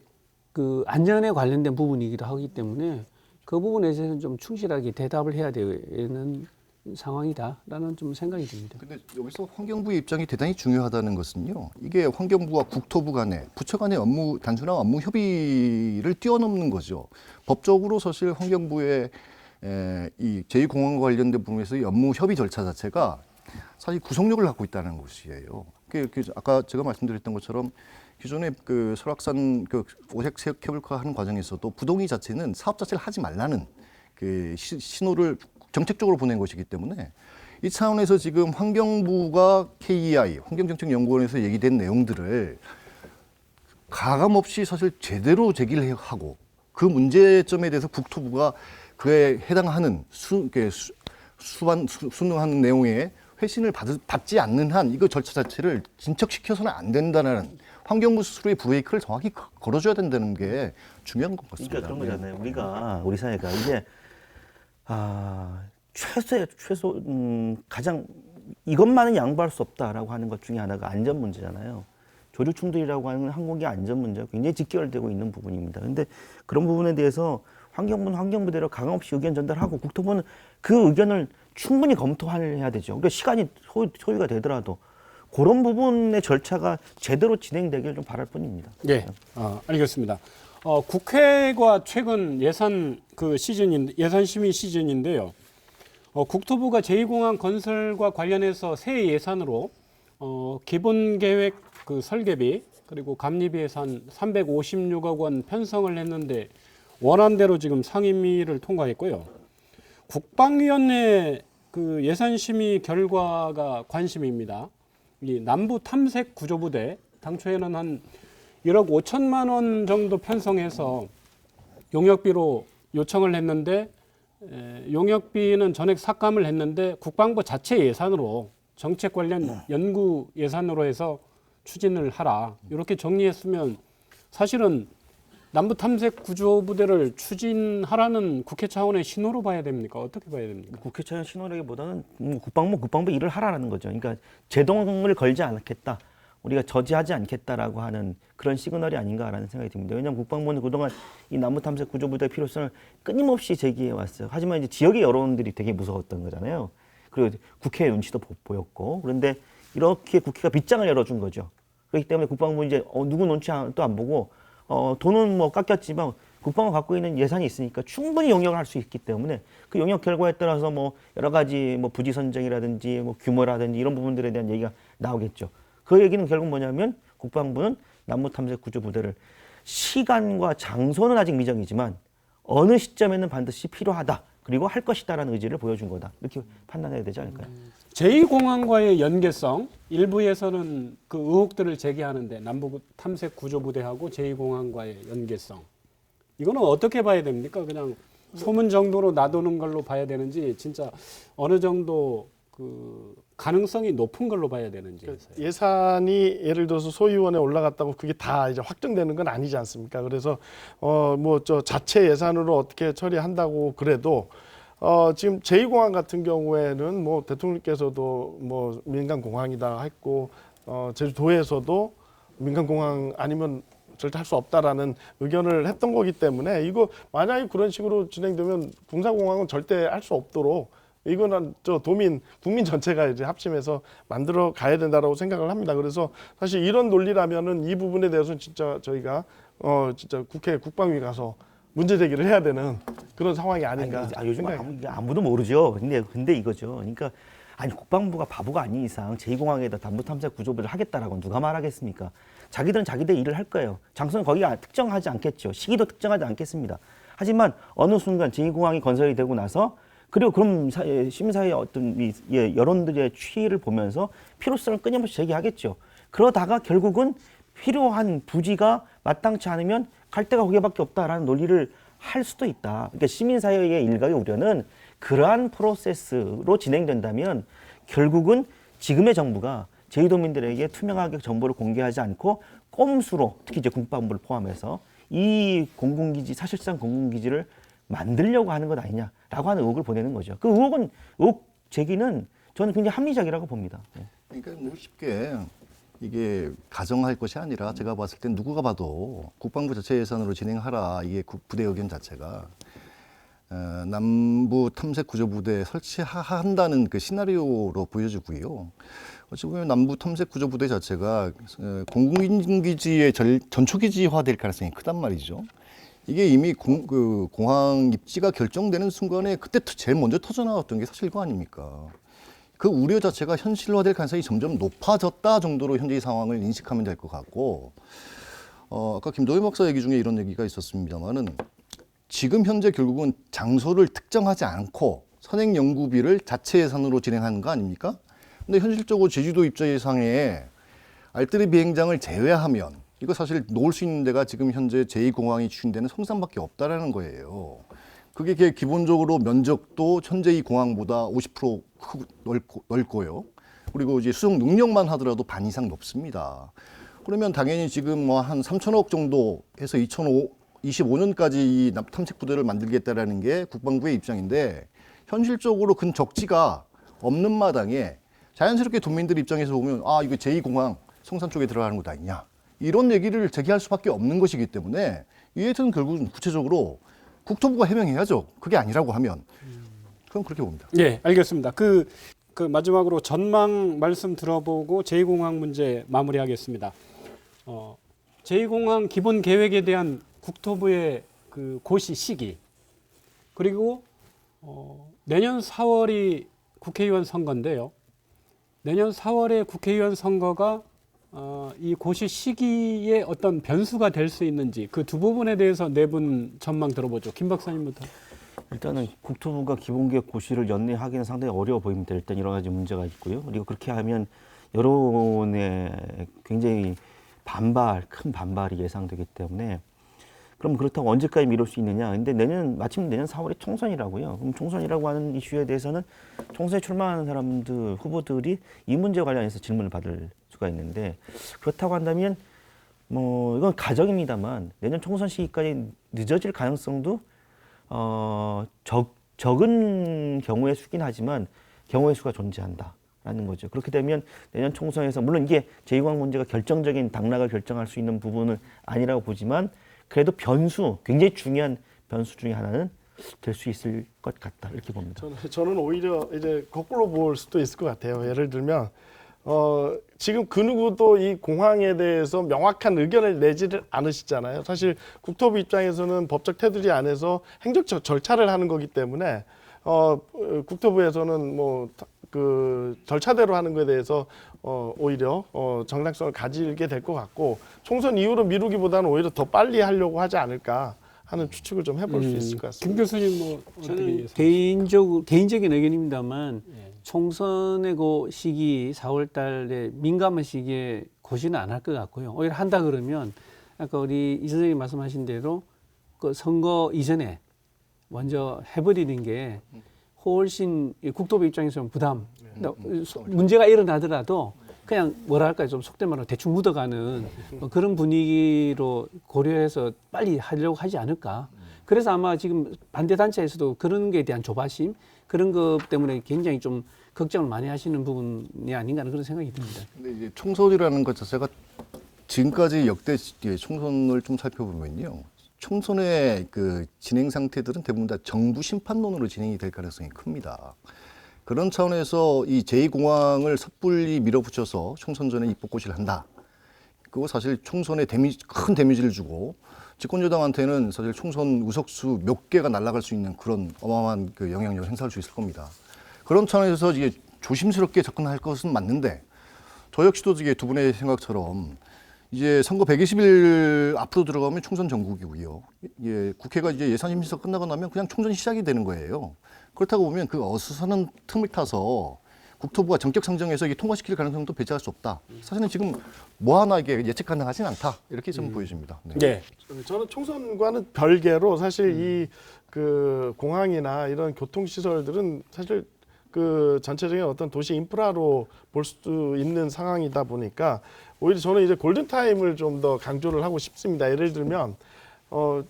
그 안전에 관련된 부분이기도 하기 때문에 그 부분에 대해서는 좀 충실하게 대답을 해야 되는 상황이다라는 좀 생각이 듭니다. 근데 여기서 환경부의 입장이 대단히 중요하다는 것은요. 이게 환경부와 국토부 간의 부처 간의 단순한 업무 협의를 뛰어넘는 거죠. 법적으로 사실 환경부의 이 제2공항과 관련된 부분에서의 업무 협의 절차 자체가 사실 구속력을 갖고 있다는 것이에요. 아까 제가 말씀드렸던 것처럼 기존에 그 설악산 그 오색 케이블카 하는 과정에서도 부동의 자체는 사업 자체를 하지 말라는 그 신호를 정책적으로 보낸 것이기 때문에 이 차원에서 지금 환경부가 KEI 환경정책연구원에서 얘기된 내용들을 가감없이 사실 제대로 제기를 하고 그 문제점에 대해서 국토부가 그에 해당하는 순응하는 내용의 회신을 받지 않는 한 이거 절차 자체를 진척시켜서는 안 된다는 환경부 스스로의 브레이크를 정확히 걸어줘야 된다는 게 중요한 것 같습니다. 그러니까 그런 거잖아요. 우리 사회가 이게 최소 가장 이것만은 양보할 수 없다라고 하는 것 중에 하나가 안전 문제잖아요. 조류 충돌이라고 하는 항공기 안전 문제가 굉장히 직결되고 있는 부분입니다. 그런데 그런 부분에 대해서 환경부는 환경부대로 강함없이 의견 전달하고 국토부는 그 의견을 충분히 검토해야 되죠. 그러니까 시간이 소요가 되더라도 그런 부분의 절차가 제대로 진행되길 좀 바랄 뿐입니다. 네, 알겠습니다. 국회가 최근 예산 심의 시즌인데요. 국토부가 제2공항 건설과 관련해서 새 예산으로 기본 계획 그 설계비 그리고 감리비 예산 356억 원 편성을 했는데 원안대로 지금 상임위를 통과했고요. 국방위원회 그 예산 심의 결과가 관심입니다. 이 남부 탐색 구조부대 당초에는 한 1억 5천만 원 정도 편성해서 용역비로 요청을 했는데 용역비는 전액 삭감을 했는데 국방부 자체 예산으로 정책 관련 연구 예산으로 해서 추진을 하라. 이렇게 정리했으면 사실은 남부 탐색 구조부대를 추진하라는 국회 차원의 신호로 봐야 됩니까? 어떻게 봐야 됩니까? 국회 차원 신호라기보다는 국방부 일을 하라는 거죠. 그러니까 제동을 걸지 않겠다. 우리가 저지하지 않겠다라고 하는 그런 시그널이 아닌가라는 생각이 듭니다. 왜냐하면 국방부는 그동안 이 남부 탐색 구조부대의 필요성을 끊임없이 제기해 왔어요. 하지만 이제 지역의 여론들이 되게 무서웠던 거잖아요. 그리고 국회의 눈치도 보였고 그런데 이렇게 국회가 빗장을 열어준 거죠. 그렇기 때문에 국방부 이제 누구 눈치도 안 보고 돈은 뭐 깎였지만 국방부가 갖고 있는 예산이 있으니까 충분히 용역을 할 수 있기 때문에 그 용역 결과에 따라서 뭐 여러 가지 뭐 부지 선정이라든지 뭐 규모라든지 이런 부분들에 대한 얘기가 나오겠죠. 그 얘기는 결국 뭐냐면 국방부는 남부 탐색 구조 부대를 시간과 장소는 아직 미정이지만 어느 시점에는 반드시 필요하다. 그리고 할 것이다라는 의지를 보여준 거다. 이렇게 판단해야 되지 않을까요? 제2공항과의 연계성 일부에서는 그 의혹들을 제기하는데 남부 탐색 구조부대하고 제2공항과의 연계성 이거는 어떻게 봐야 됩니까? 그냥 소문 정도로 놔두는 걸로 봐야 되는지 진짜 어느 정도 그 가능성이 높은 걸로 봐야 되는지. 예산이 예를 들어서 소위원회 올라갔다고 그게 다 이제 확정되는 건 아니지 않습니까? 그래서 뭐 저 자체 예산으로 어떻게 처리한다고 그래도 지금 제2공항 같은 경우에는 뭐 대통령께서도 뭐 민간 공항이다 했고 제주도에서도 민간 공항 아니면 절대 할 수 없다라는 의견을 했던 거기 때문에 이거 만약에 그런 식으로 진행되면 군사공항은 절대 할 수 없도록 이거는 저 도민 국민 전체가 이제 합심해서 만들어 가야 된다라고 생각을 합니다. 그래서 사실 이런 논리라면은 이 부분에 대해서는 진짜 저희가 진짜 국회 국방위 가서 문제 제기를 해야 되는 그런 상황이 아닌가. 요즘 생각이 아무도 모르죠. 근데 이거죠. 그러니까 아니 국방부가 바보가 아닌 이상 제2공항에다 담보 탐색 구조부를 하겠다라고 누가 말하겠습니까? 자기들은 자기들 일을 할 거예요. 장소는 거기 특정하지 않겠죠. 시기도 특정하지 않겠습니다. 하지만 어느 순간 제2공항이 건설이 되고 나서 그리고 그럼 시민사회의 어떤 여론들의 추이를 보면서 필요성을 끊임없이 제기하겠죠. 그러다가 결국은 필요한 부지가 마땅치 않으면 갈 데가 거기밖에 없다라는 논리를 할 수도 있다. 그러니까 시민사회의 일각의 우려는 그러한 프로세스로 진행된다면 결국은 지금의 정부가 제2도민들에게 투명하게 정보를 공개하지 않고 꼼수로 특히 이제 국방부를 포함해서 이 공군기지 사실상 공군기지를 만들려고 하는 것 아니냐라고 하는 의혹을 보내는 거죠. 그 의혹 제기는 저는 굉장히 합리적이라고 봅니다. 그러니까 뭐 쉽게 이게 가정할 것이 아니라 제가 봤을 땐 누구가 봐도 국방부 자체 예산으로 진행하라 이게 부대 의견 자체가 남부 탐색 구조 부대 설치한다는 그 시나리오로 보여지고요. 어찌 보면 남부 탐색 구조 부대 자체가 공군기지의 전초기지화될 가능성이 크단 말이죠. 이게 이미 공항 입지가 결정되는 순간에 그때 제일 먼저 터져나왔던 게 사실 이거 아닙니까? 그 우려 자체가 현실화될 가능성이 점점 높아졌다 정도로 현재의 상황을 인식하면 될 것 같고, 아까 김도희 박사 얘기 중에 이런 얘기가 있었습니다만은 지금 현재 결국은 장소를 특정하지 않고 선행 연구비를 자체 예산으로 진행하는 거 아닙니까? 근데 현실적으로 제주도 입자 예상에 알뜰히 비행장을 제외하면 이거 사실 놓을 수 있는 데가 지금 현재 제2공항이 추진되는 성산밖에 없다라는 거예요. 그게 기본적으로 면적도 현재 이 공항보다 50% 넓고요. 그리고 이제 수송 능력만 하더라도 반 이상 높습니다. 그러면 당연히 지금 뭐 한 3천억 정도 해서 2025년까지 이 탐색 부대를 만들겠다라는 게 국방부의 입장인데 현실적으로 큰 적지가 없는 마당에 자연스럽게 도민들 입장에서 보면 이거 제2공항 성산 쪽에 들어가는 것 아니냐. 이런 얘기를 제기할 수밖에 없는 것이기 때문에 이에는 결국은 구체적으로 국토부가 해명해야죠. 그게 아니라고 하면. 그럼 그렇게 봅니다. 네, 알겠습니다. 그 마지막으로 전망 말씀 들어보고 제2공항 문제 마무리하겠습니다. 제2공항 기본 계획에 대한 국토부의 그 고시 시기 그리고 내년 4월이 국회의원 선거인데요. 내년 4월에 국회의원 선거가 이 고시 시기에 어떤 변수가 될 수 있는지 그 두 부분에 대해서 네 분 전망 들어보죠. 김 박사님부터. 일단은 국토부가 기본계획 고시를 연내하기는 상당히 어려워 보입니다. 일단 여러 가지 문제가 있고요. 그리고 그렇게 하면 여론의 굉장히 큰 반발이 예상되기 때문에 그럼 그렇다고 언제까지 미룰 수 있느냐. 근데 마침 내년 4월에 총선이라고요. 그럼 총선이라고 하는 이슈에 대해서는 총선에 출마하는 사람들, 후보들이 이 문제 관련해서 질문을 받을 수가 있는데 그렇다고 한다면 뭐 이건 가정입니다만 내년 총선 시기까지 늦어질 가능성도 적은 경우의 수긴 하지만 경우의 수가 존재한다라는 거죠. 그렇게 되면 내년 총선에서 물론 이게 제2공항 문제가 결정적인 당락을 결정할 수 있는 부분은 아니라고 보지만 그래도 굉장히 중요한 변수 중에 하나는 될 수 있을 것 같다 이렇게 봅니다. 저는 오히려 이제 거꾸로 볼 수도 있을 것 같아요. 예를 들면 지금 그 누구도 이 공항에 대해서 명확한 의견을 내지를 않으시잖아요. 사실 국토부 입장에서는 법적 테두리 안에서 행정적 절차를 하는 거기 때문에 국토부에서는 뭐 그 절차대로 하는 것에 대해서 오히려 정당성을 가지게 될 것 같고 총선 이후로 미루기보다는 오히려 더 빨리 하려고 하지 않을까 하는 추측을 좀 해볼 수 있을 것 같습니다. 김 교수님 뭐 어떻게 저는 개인적인 의견입니다만 총선의 그 시기 4월 달에 민감한 시기에 고시는 안 할 것 같고요. 오히려 한다 그러면 아까 우리 이 선생님이 말씀하신 대로 그 선거 이전에 먼저 해버리는 게 훨씬 이 국토부 입장에서는 부담. 문제가 일어나더라도 그냥 뭐랄까요, 좀 속된 말로 대충 묻어가는 그런 분위기로 고려해서 빨리 하려고 하지 않을까. 그래서 아마 지금 반대 단체에서도 그런 거에 대한 조바심, 그런 것 때문에 굉장히 좀 걱정을 많이 하시는 부분이 아닌가 하는 그런 생각이 듭니다. 근데 이제 총선이라는 것 자체가 지금까지 역대 총선을 좀 살펴보면요. 총선의 그 진행 상태들은 대부분 다 정부 심판론으로 진행이 될 가능성이 큽니다. 그런 차원에서 이 제2공항을 섣불리 밀어붙여서 총선 전에 입법고시를 한다. 그거 사실 총선에 큰 데미지를 주고 집권여당한테는 사실 총선 의석수 몇 개가 날아갈 수 있는 그런 어마어마한 그 영향력을 행사할 수 있을 겁니다. 그런 차원에서 이게 조심스럽게 접근할 것은 맞는데 저 역시도 이게 두 분의 생각처럼 이제 선거 120일 앞으로 들어가면 총선 전국이고요. 예, 국회가 이제 예산심의가 끝나고 나면 그냥 총선이 시작이 되는 거예요. 그렇다고 보면 그 어수선한 틈을 타서 국토부가 전격 상정해서 이게 통과시킬 가능성도 배제할 수 없다. 사실은 지금 뭐 하나 이게 예측 가능하진 않다. 이렇게 좀 보여집니다. 네. 네. 저는 총선과는 별개로 사실 이 그 공항이나 이런 교통시설들은 사실 그 전체적인 어떤 도시 인프라로 볼 수 있는 상황이다 보니까 오히려 저는 이제 골든타임을 좀 더 강조를 하고 싶습니다. 예를 들면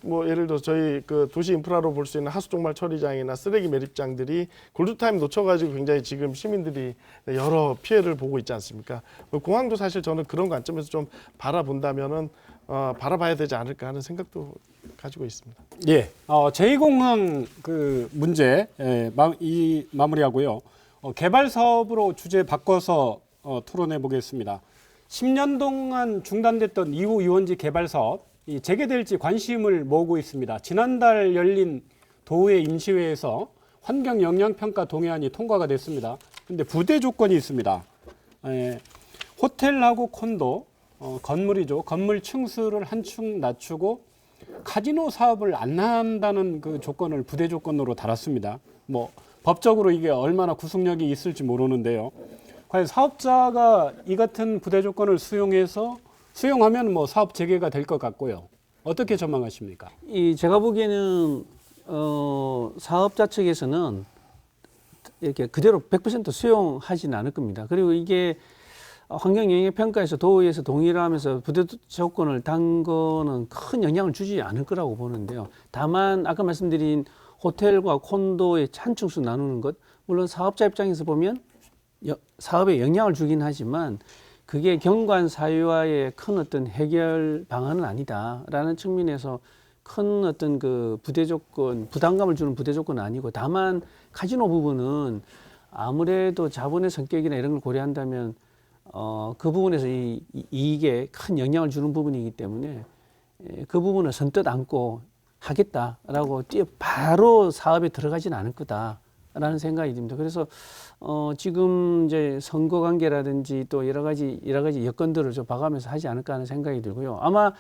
뭐 예를 들어 저희 그 도시 인프라로 볼 수 있는 하수종말 처리장이나 쓰레기 매립장들이 골든타임 놓쳐가지고 굉장히 지금 시민들이 여러 피해를 보고 있지 않습니까? 공항도 사실 저는 그런 관점에서 좀 바라본다면은 바라봐야 되지 않을까 하는 생각도 가지고 있습니다. 예, 제2공항 그 문제 마무리하고요. 개발 사업으로 주제 바꿔서 토론해 보겠습니다. 10년 동안 중단됐던 2호 유원지 개발 사업 재개될지 관심을 모으고 있습니다. 지난달 열린 도의회 임시회에서 환경 영향 평가 동의안이 통과가 됐습니다. 그런데 부대 조건이 있습니다. 호텔하고 콘도 건물이죠. 건물 층수를 한 층 낮추고 카지노 사업을 안 한다는 그 조건을 부대 조건으로 달았습니다. 뭐 법적으로 이게 얼마나 구속력이 있을지 모르는데요. 과연 사업자가 이 같은 부대 조건을 수용하면 뭐 사업 재개가 될 것 같고요. 어떻게 전망하십니까? 제가 보기에는 사업자 측에서는 이렇게 그대로 100% 수용하지는 않을 겁니다. 그리고 이게 환경영향평가에서 도의에서 동의를 하면서 부대 조건을 단 거는 큰 영향을 주지 않을 거라고 보는데요. 다만 아까 말씀드린 호텔과 콘도의 한층수 나누는 것, 물론 사업자 입장에서 보면 사업에 영향을 주긴 하지만 그게 경관 사유와의 큰 어떤 해결 방안은 아니다라는 측면에서 큰 어떤 그 부대 조건, 부담감을 주는 부대 조건은 아니고, 다만 카지노 부분은 아무래도 자본의 성격이나 이런 걸 고려한다면 그 부분에서 이익에 큰 영향을 주는 부분이기 때문에 그 부분을 선뜻 안고 하겠다라고 바로 사업에 들어가지는 않을 거다라는 생각이 듭니다. 그래서 지금 이제 선거 관계라든지 또 여러 가지 여건들을 좀 봐가면서 하지 않을까 하는 생각이 들고요. 아마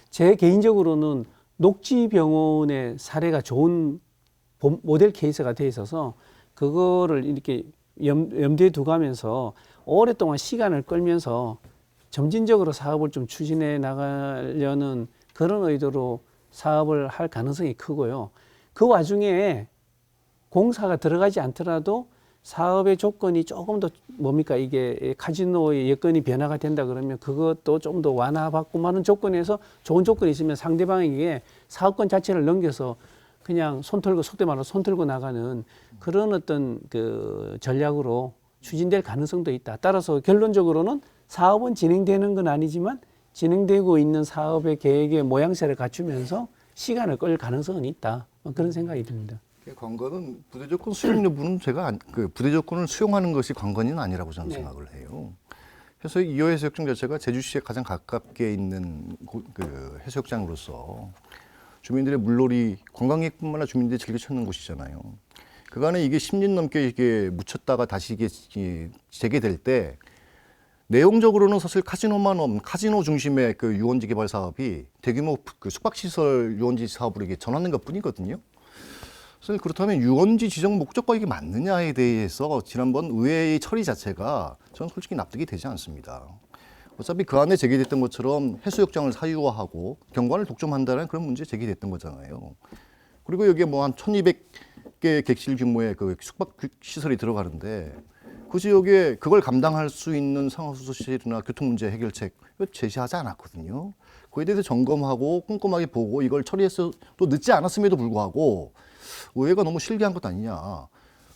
제 개인적으로는 녹지병원의 사례가 좋은 모델 케이스가 돼 있어서 그거를 이렇게 염두에 두가면서 오랫동안 시간을 끌면서 점진적으로 사업을 좀 추진해 나가려는 그런 의도로 사업을 할 가능성이 크고요. 그 와중에 공사가 들어가지 않더라도 사업의 조건이 조금 더 이게 카지노의 여건이 변화가 된다 그러면 그것도 좀 더 완화받고 하는 조건에서 좋은 조건이 있으면 상대방에게 사업권 자체를 넘겨서 그냥 속된 말로 손 털고 나가는 그런 어떤 그 전략으로 추진될 가능성도 있다. 따라서 결론적으로는 사업은 진행되는 건 아니지만 진행되고 있는 사업의 계획의 모양새를 갖추면서 시간을 끌 가능성은 있다. 그런 생각이 듭니다. 관건은 부대 조건 수용 여부는 제가 그 부대 조건을 수용하는 것이 관건은 아니라고 저는 생각을 해요. 그래서 이호 해수욕장 자체가 제주시에 가장 가깝게 있는 그 해수욕장으로서 주민들의 물놀이, 관광객뿐만 아니라 주민들이 즐겨 찾는 곳이잖아요. 그간에 이게 10년 넘게 이게 묻혔다가 다시 이게 재개될 때 내용적으로는 사실 카지노 중심의 그 유원지 개발 사업이 대규모 그 숙박시설 유원지 사업으로 이게 전환된 것뿐이거든요. 그래서 그렇다면 유원지 지정 목적과 이게 맞느냐에 대해서 지난번 의회의 처리 자체가 저는 솔직히 납득이 되지 않습니다. 어차피 그 안에 제기됐던 것처럼 해수욕장을 사유화하고 경관을 독점한다는 그런 문제 제기됐던 거잖아요. 그리고 여기에 뭐 한 1,200개 150개 객실 규모의 그 숙박 시설이 들어가는데 그 지역에 그걸 감당할 수 있는 상하수도실이나 교통 문제 해결책을 제시하지 않았거든요. 그에 대해서 점검하고 꼼꼼하게 보고 이걸 처리해서 또 늦지 않았음에도 불구하고 의회가 너무 실기한 것 아니냐.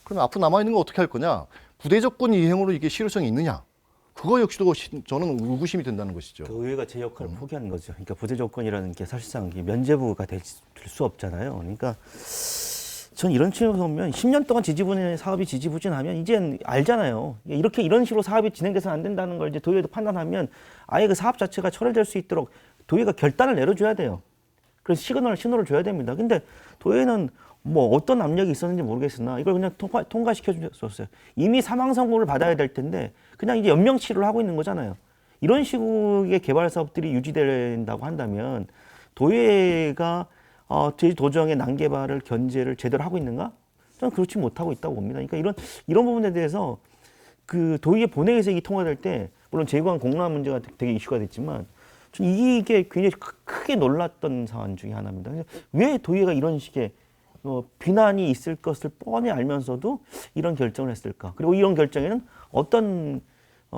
그럼 앞으로 남아있는 거 어떻게 할 거냐. 부대 조건 이행으로 이게 실효성이 있느냐. 그거 역시도 저는 의구심이 된다는 것이죠. 그 의회가 제 역할을 포기한 거죠. 그러니까 부대 조건이라는 게 사실상 면제부가 될 수 없잖아요. 그러니까 전 이런 측면에서 보면 10년 동안 지지부진의 사업이 지지부진하면 이젠 알잖아요. 이런 식으로 사업이 진행돼서는 안 된다는 걸 이제 도의회도 판단하면 아예 그 사업 자체가 철회될 수 있도록 도의회가 결단을 내려줘야 돼요. 그래서 신호를 줘야 됩니다. 근데 도의회는 뭐 어떤 압력이 있었는지 모르겠으나 이걸 그냥 통과시켜 줬어요. 이미 사망 선고를 받아야 될 텐데 그냥 이제 연명 치료를 하고 있는 거잖아요. 이런 식의 개발 사업들이 유지된다고 한다면 도의회가 도정의 난개발을 견제를 제대로 하고 있는가? 저는 그렇지 못하고 있다고 봅니다. 그러니까 이런 부분에 대해서 그 도의회 본회의에서 이게 통과될 때 물론 제2관 공론화 문제가 되게 이슈가 됐지만 저는 이게 굉장히 크게 놀랐던 사안 중에 하나입니다. 왜 도의회가 이런 식의 비난이 있을 것을 뻔히 알면서도 이런 결정을 했을까? 그리고 이런 결정에는 어떤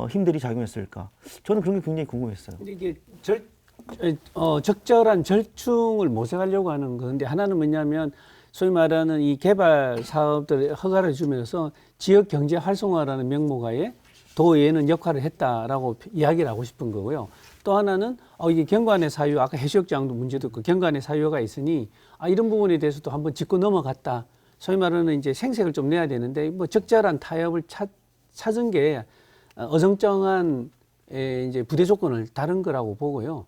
힘들이 작용했을까? 저는 그런 게 굉장히 궁금했어요. 근데 이게 적절한 절충을 모색하려고 하는 건데 하나는 뭐냐면 소위 말하는 이 개발 사업들에 허가를 주면서 지역 경제 활성화라는 명목하에 도의회는 역할을 했다라고 이야기를 하고 싶은 거고요. 또 하나는 이게 경관의 사유, 아까 해수욕장도 문제도 있고 경관의 사유가 있으니 이런 부분에 대해서도 한번 짚고 넘어갔다. 소위 말하는 이제 생색을 좀 내야 되는데 뭐 적절한 타협을 찾은 게 어정쩡한 이제 부대 조건을 다른 거라고 보고요.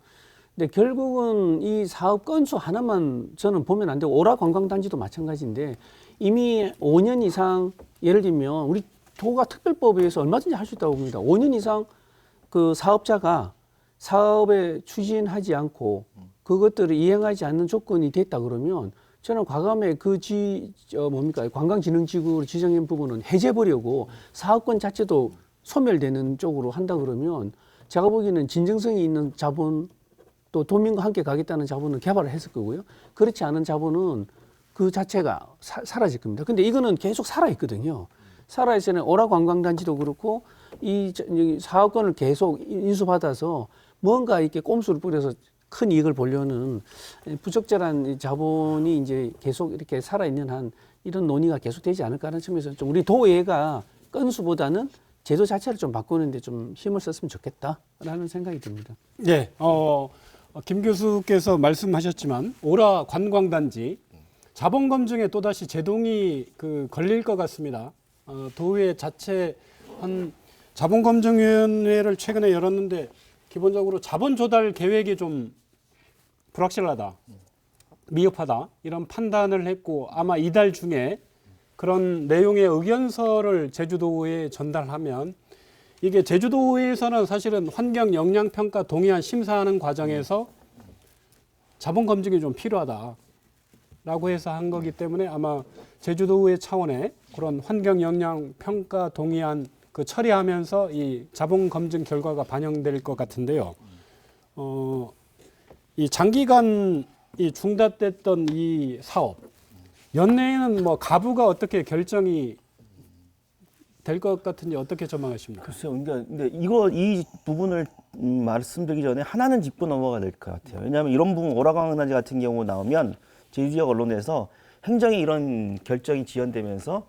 근데 결국은 이 사업 건수 하나만 저는 보면 안 되고 오라 관광단지도 마찬가지인데 이미 5년 이상 예를 들면 우리 도가 특별법에 의해서 얼마든지 할 수 있다고 봅니다. 5년 이상 그 사업자가 사업에 추진하지 않고 그것들을 이행하지 않는 조건이 됐다 그러면 저는 과감히 관광진흥지구로 지정한 부분은 해제해버리고 사업권 자체도 소멸되는 쪽으로 한다 그러면 제가 보기에는 진정성이 있는 자본 또 도민과 함께 가겠다는 자본은 개발을 했을 거고요. 그렇지 않은 자본은 그 자체가 사라질 겁니다. 근데 이거는 계속 살아있거든요. 살아있으면 오라 관광단지도 그렇고 이 사업권을 계속 인수받아서 뭔가 이렇게 꼼수를 뿌려서 큰 이익을 보려는 부적절한 자본이 이제 계속 이렇게 살아있는 한 이런 논의가 계속되지 않을까 하는 측면에서 좀 우리 도의회가 건수보다는 제도 자체를 좀 바꾸는데 좀 힘을 썼으면 좋겠다라는 생각이 듭니다. 네, 김 교수께서 말씀하셨지만 오라 관광단지 자본 검증에 또다시 제동이 걸릴 것 같습니다. 도의회 자체 한 자본검증위원회를 최근에 열었는데 기본적으로 자본 조달 계획이 좀 불확실하다, 미흡하다 이런 판단을 했고 아마 이달 중에 그런 내용의 의견서를 제주도의회에 전달하면 이게 제주도의회에서는 사실은 환경 영향 평가 동의안 심사하는 과정에서 자본 검증이 좀 필요하다라고 해서 한 거기 때문에 아마 제주도의회 차원의 그런 환경 영향 평가 동의안 처리하면서 이 자본 검증 결과가 반영될 것 같은데요. 이 장기간 중단됐던 이 사업 연내에는 뭐 가부가 어떻게 결정이 될 것 같은지 어떻게 전망하십니까? 글쎄요. 근데 이 부분을 말씀드리기 전에 하나는 짚고 넘어가야 될 것 같아요. 왜냐하면 이런 부분 오라관광단지 같은 경우 나오면 제주지역 언론에서 행정의 이런 결정이 지연되면서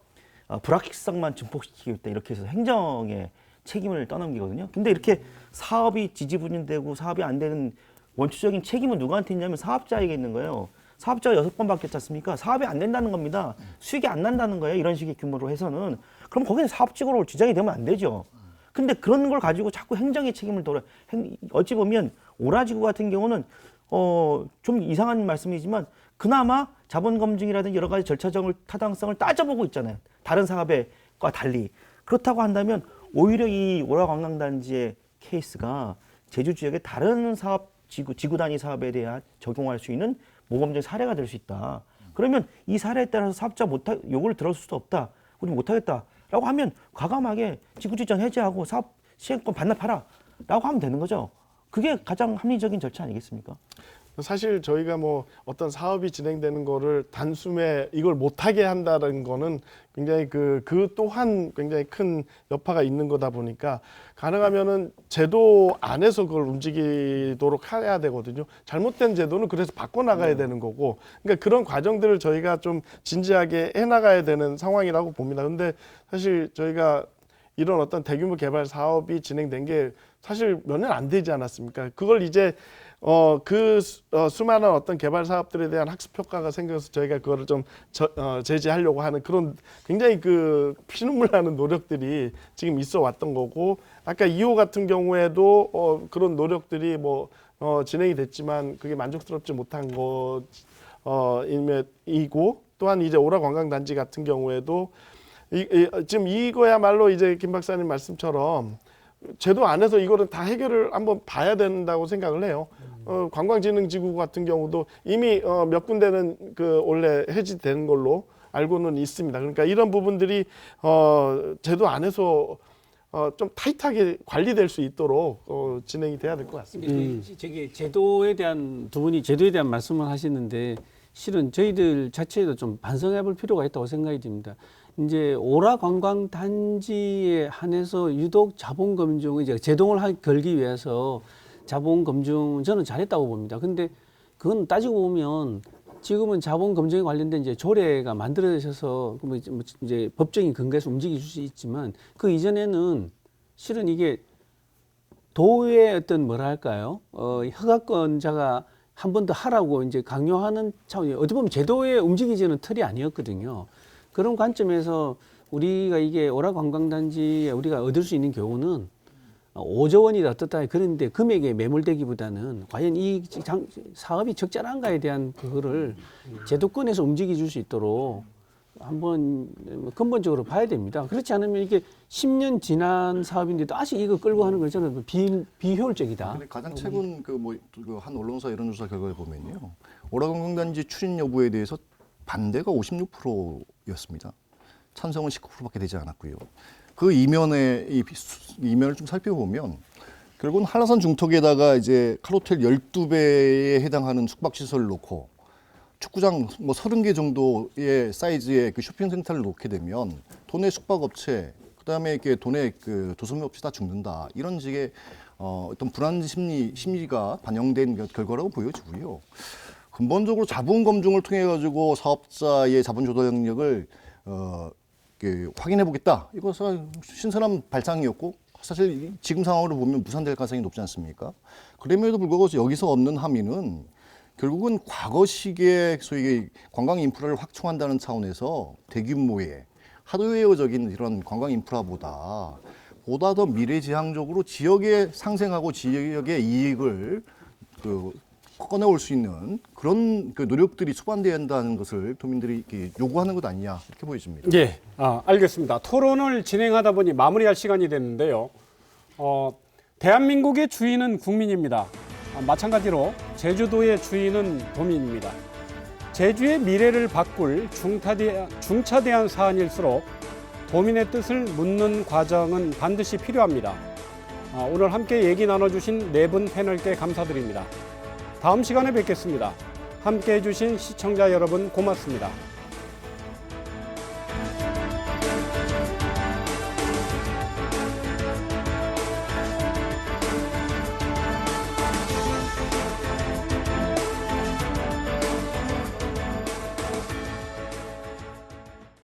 불확실성만 증폭시키겠다 이렇게 해서 행정의 책임을 떠넘기거든요. 근데 이렇게 사업이 지지부진되고 사업이 안 되는 원초적인 책임은 누구한테 있냐면 사업자에게 있는 거예요. 사업자가 6번 바뀌었지 않습니까? 사업이 안 된다는 겁니다. 수익이 안 난다는 거예요. 이런 식의 규모로 해서는. 그럼 거기는 사업직으로 지정이 되면 안 되죠. 근데 그런 걸 가지고 자꾸 행정의 책임을 어찌 보면 오라지구 같은 경우는 좀 이상한 말씀이지만 그나마 자본검증이라든지 여러 가지 절차적을 타당성을 따져보고 있잖아요. 다른 사업과 달리. 그렇다고 한다면 오히려 이 오라관광단지의 케이스가 제주 지역의 다른 사업, 지구 단위 사업에 대한 적용할 수 있는 모범적인 사례가 될 수 있다. 그러면 이 사례에 따라서 사업자 요구를 들어줄 수도 없다. 우리 못하겠다라고 하면 과감하게 지구지정 해제하고 사업 시행권 반납하라 라고 하면 되는 거죠. 그게 가장 합리적인 절차 아니겠습니까? 사실 저희가 뭐 어떤 사업이 진행되는 거를 단숨에 이걸 못하게 한다는 거는 굉장히 그 또한 굉장히 큰 여파가 있는 거다 보니까 가능하면은 제도 안에서 그걸 움직이도록 해야 되거든요. 잘못된 제도는 그래서 바꿔나가야 되는 거고, 그러니까 그런 과정들을 저희가 좀 진지하게 해나가야 되는 상황이라고 봅니다. 근데 사실 저희가 이런 어떤 대규모 개발 사업이 진행된 게 사실 몇 년 안 되지 않았습니까? 그걸 이제 수많은 어떤 개발 사업들에 대한 학습 효과가 생겨서 저희가 그거를 좀 제지하려고 하는 그런 굉장히 그 피눈물 나는 노력들이 지금 있어 왔던 거고, 아까 2호 같은 경우에도 그런 노력들이 뭐 진행이 됐지만 그게 만족스럽지 못한 이고, 또한 이제 오라 관광단지 같은 경우에도 지금 이거야말로 이제 김 박사님 말씀처럼 제도 안에서 이거를 다 해결을 한번 봐야 된다고 생각을 해요. 관광진흥지구 같은 경우도 이미 몇 군데는 그 원래 해지된 걸로 알고는 있습니다. 그러니까 이런 부분들이 제도 안에서 좀 타이트하게 관리될 수 있도록 진행이 돼야 될 것 같습니다. 저기 제도에 대한 두 분이 제도에 대한 말씀을 하시는데 실은 저희들 자체도 좀 반성해볼 필요가 있다고 생각이 듭니다. 이제 오라 관광 단지에 한해서 유독 자본 검증 이제 제동을 걸기 위해서 자본 검증 저는 잘했다고 봅니다. 근데 그건 따지고 보면 지금은 자본 검증에 관련된 이제 조례가 만들어져서 이제 법적인 근거에서 움직일 수 있지만 그 이전에는 실은 이게 도의 어떤 뭐랄까요? 허가권자가 한 번 더 하라고 이제 강요하는 차원이 어떻게 보면 제도에 움직이지는 틀이 아니었거든요. 그런 관점에서 우리가 이게 오라 관광단지에 우리가 얻을 수 있는 교훈은 5조 원이다 어떻다 그런데 금액에 매몰되기보다는 과연 이 사업이 적절한가에 대한 그거를 제도권에서 움직여 줄 수 있도록 한번 근본적으로 봐야 됩니다. 그렇지 않으면 이게 10년 지난 사업인데도 아직 이거 끌고 하는 걸 저는 비효율적이다. 근데 가장 최근 한 언론사 여론조사 결과에 보면요, 오라 관광단지 추진 여부에 대해서 반대가 56%였습니다. 찬성은 19%밖에 되지 않았고요. 그 이면을 좀 살펴보면 결국은 한라산 중턱에다가 이제 칼호텔 12배에 해당하는 숙박시설을 놓고 축구장 뭐 30개 정도의 사이즈의 그 쇼핑센터를 놓게 되면 도내 숙박업체, 그다음에 이렇게 도내 그 도소매업체 다 죽는다. 이런 식의 어떤 불안 심리가 반영된 결과라고 보여지고요. 근본적으로 자본 검증을 통해 가지고 사업자의 자본 조달 능력을 확인해 보겠다. 이것은 신선한 발상이었고 사실 지금 상황으로 보면 무산될 가능성이 높지 않습니까? 그럼에도 불구하고 여기서 얻는 함의는 결국은 과거식의 소위 관광 인프라를 확충한다는 차원에서 대규모의 하드웨어적인 이런 관광 인프라보다 더 미래지향적으로 지역에 상생하고 지역의 이익을 꺼내올 수 있는 그런 노력들이 수반돼야 한다는 것을 도민들이 이렇게 요구하는 것 아니냐 이렇게 보여집니다. 예, 알겠습니다. 토론을 진행하다 보니 마무리할 시간이 됐는데요. 대한민국의 주인은 국민입니다. 마찬가지로 제주도의 주인은 도민입니다. 제주의 미래를 바꿀 중차대한 사안일수록 도민의 뜻을 묻는 과정은 반드시 필요합니다. 오늘 함께 얘기 나눠주신 네 분 패널께 감사드립니다. 다음 시간에 뵙겠습니다. 함께해 주신 시청자 여러분 고맙습니다.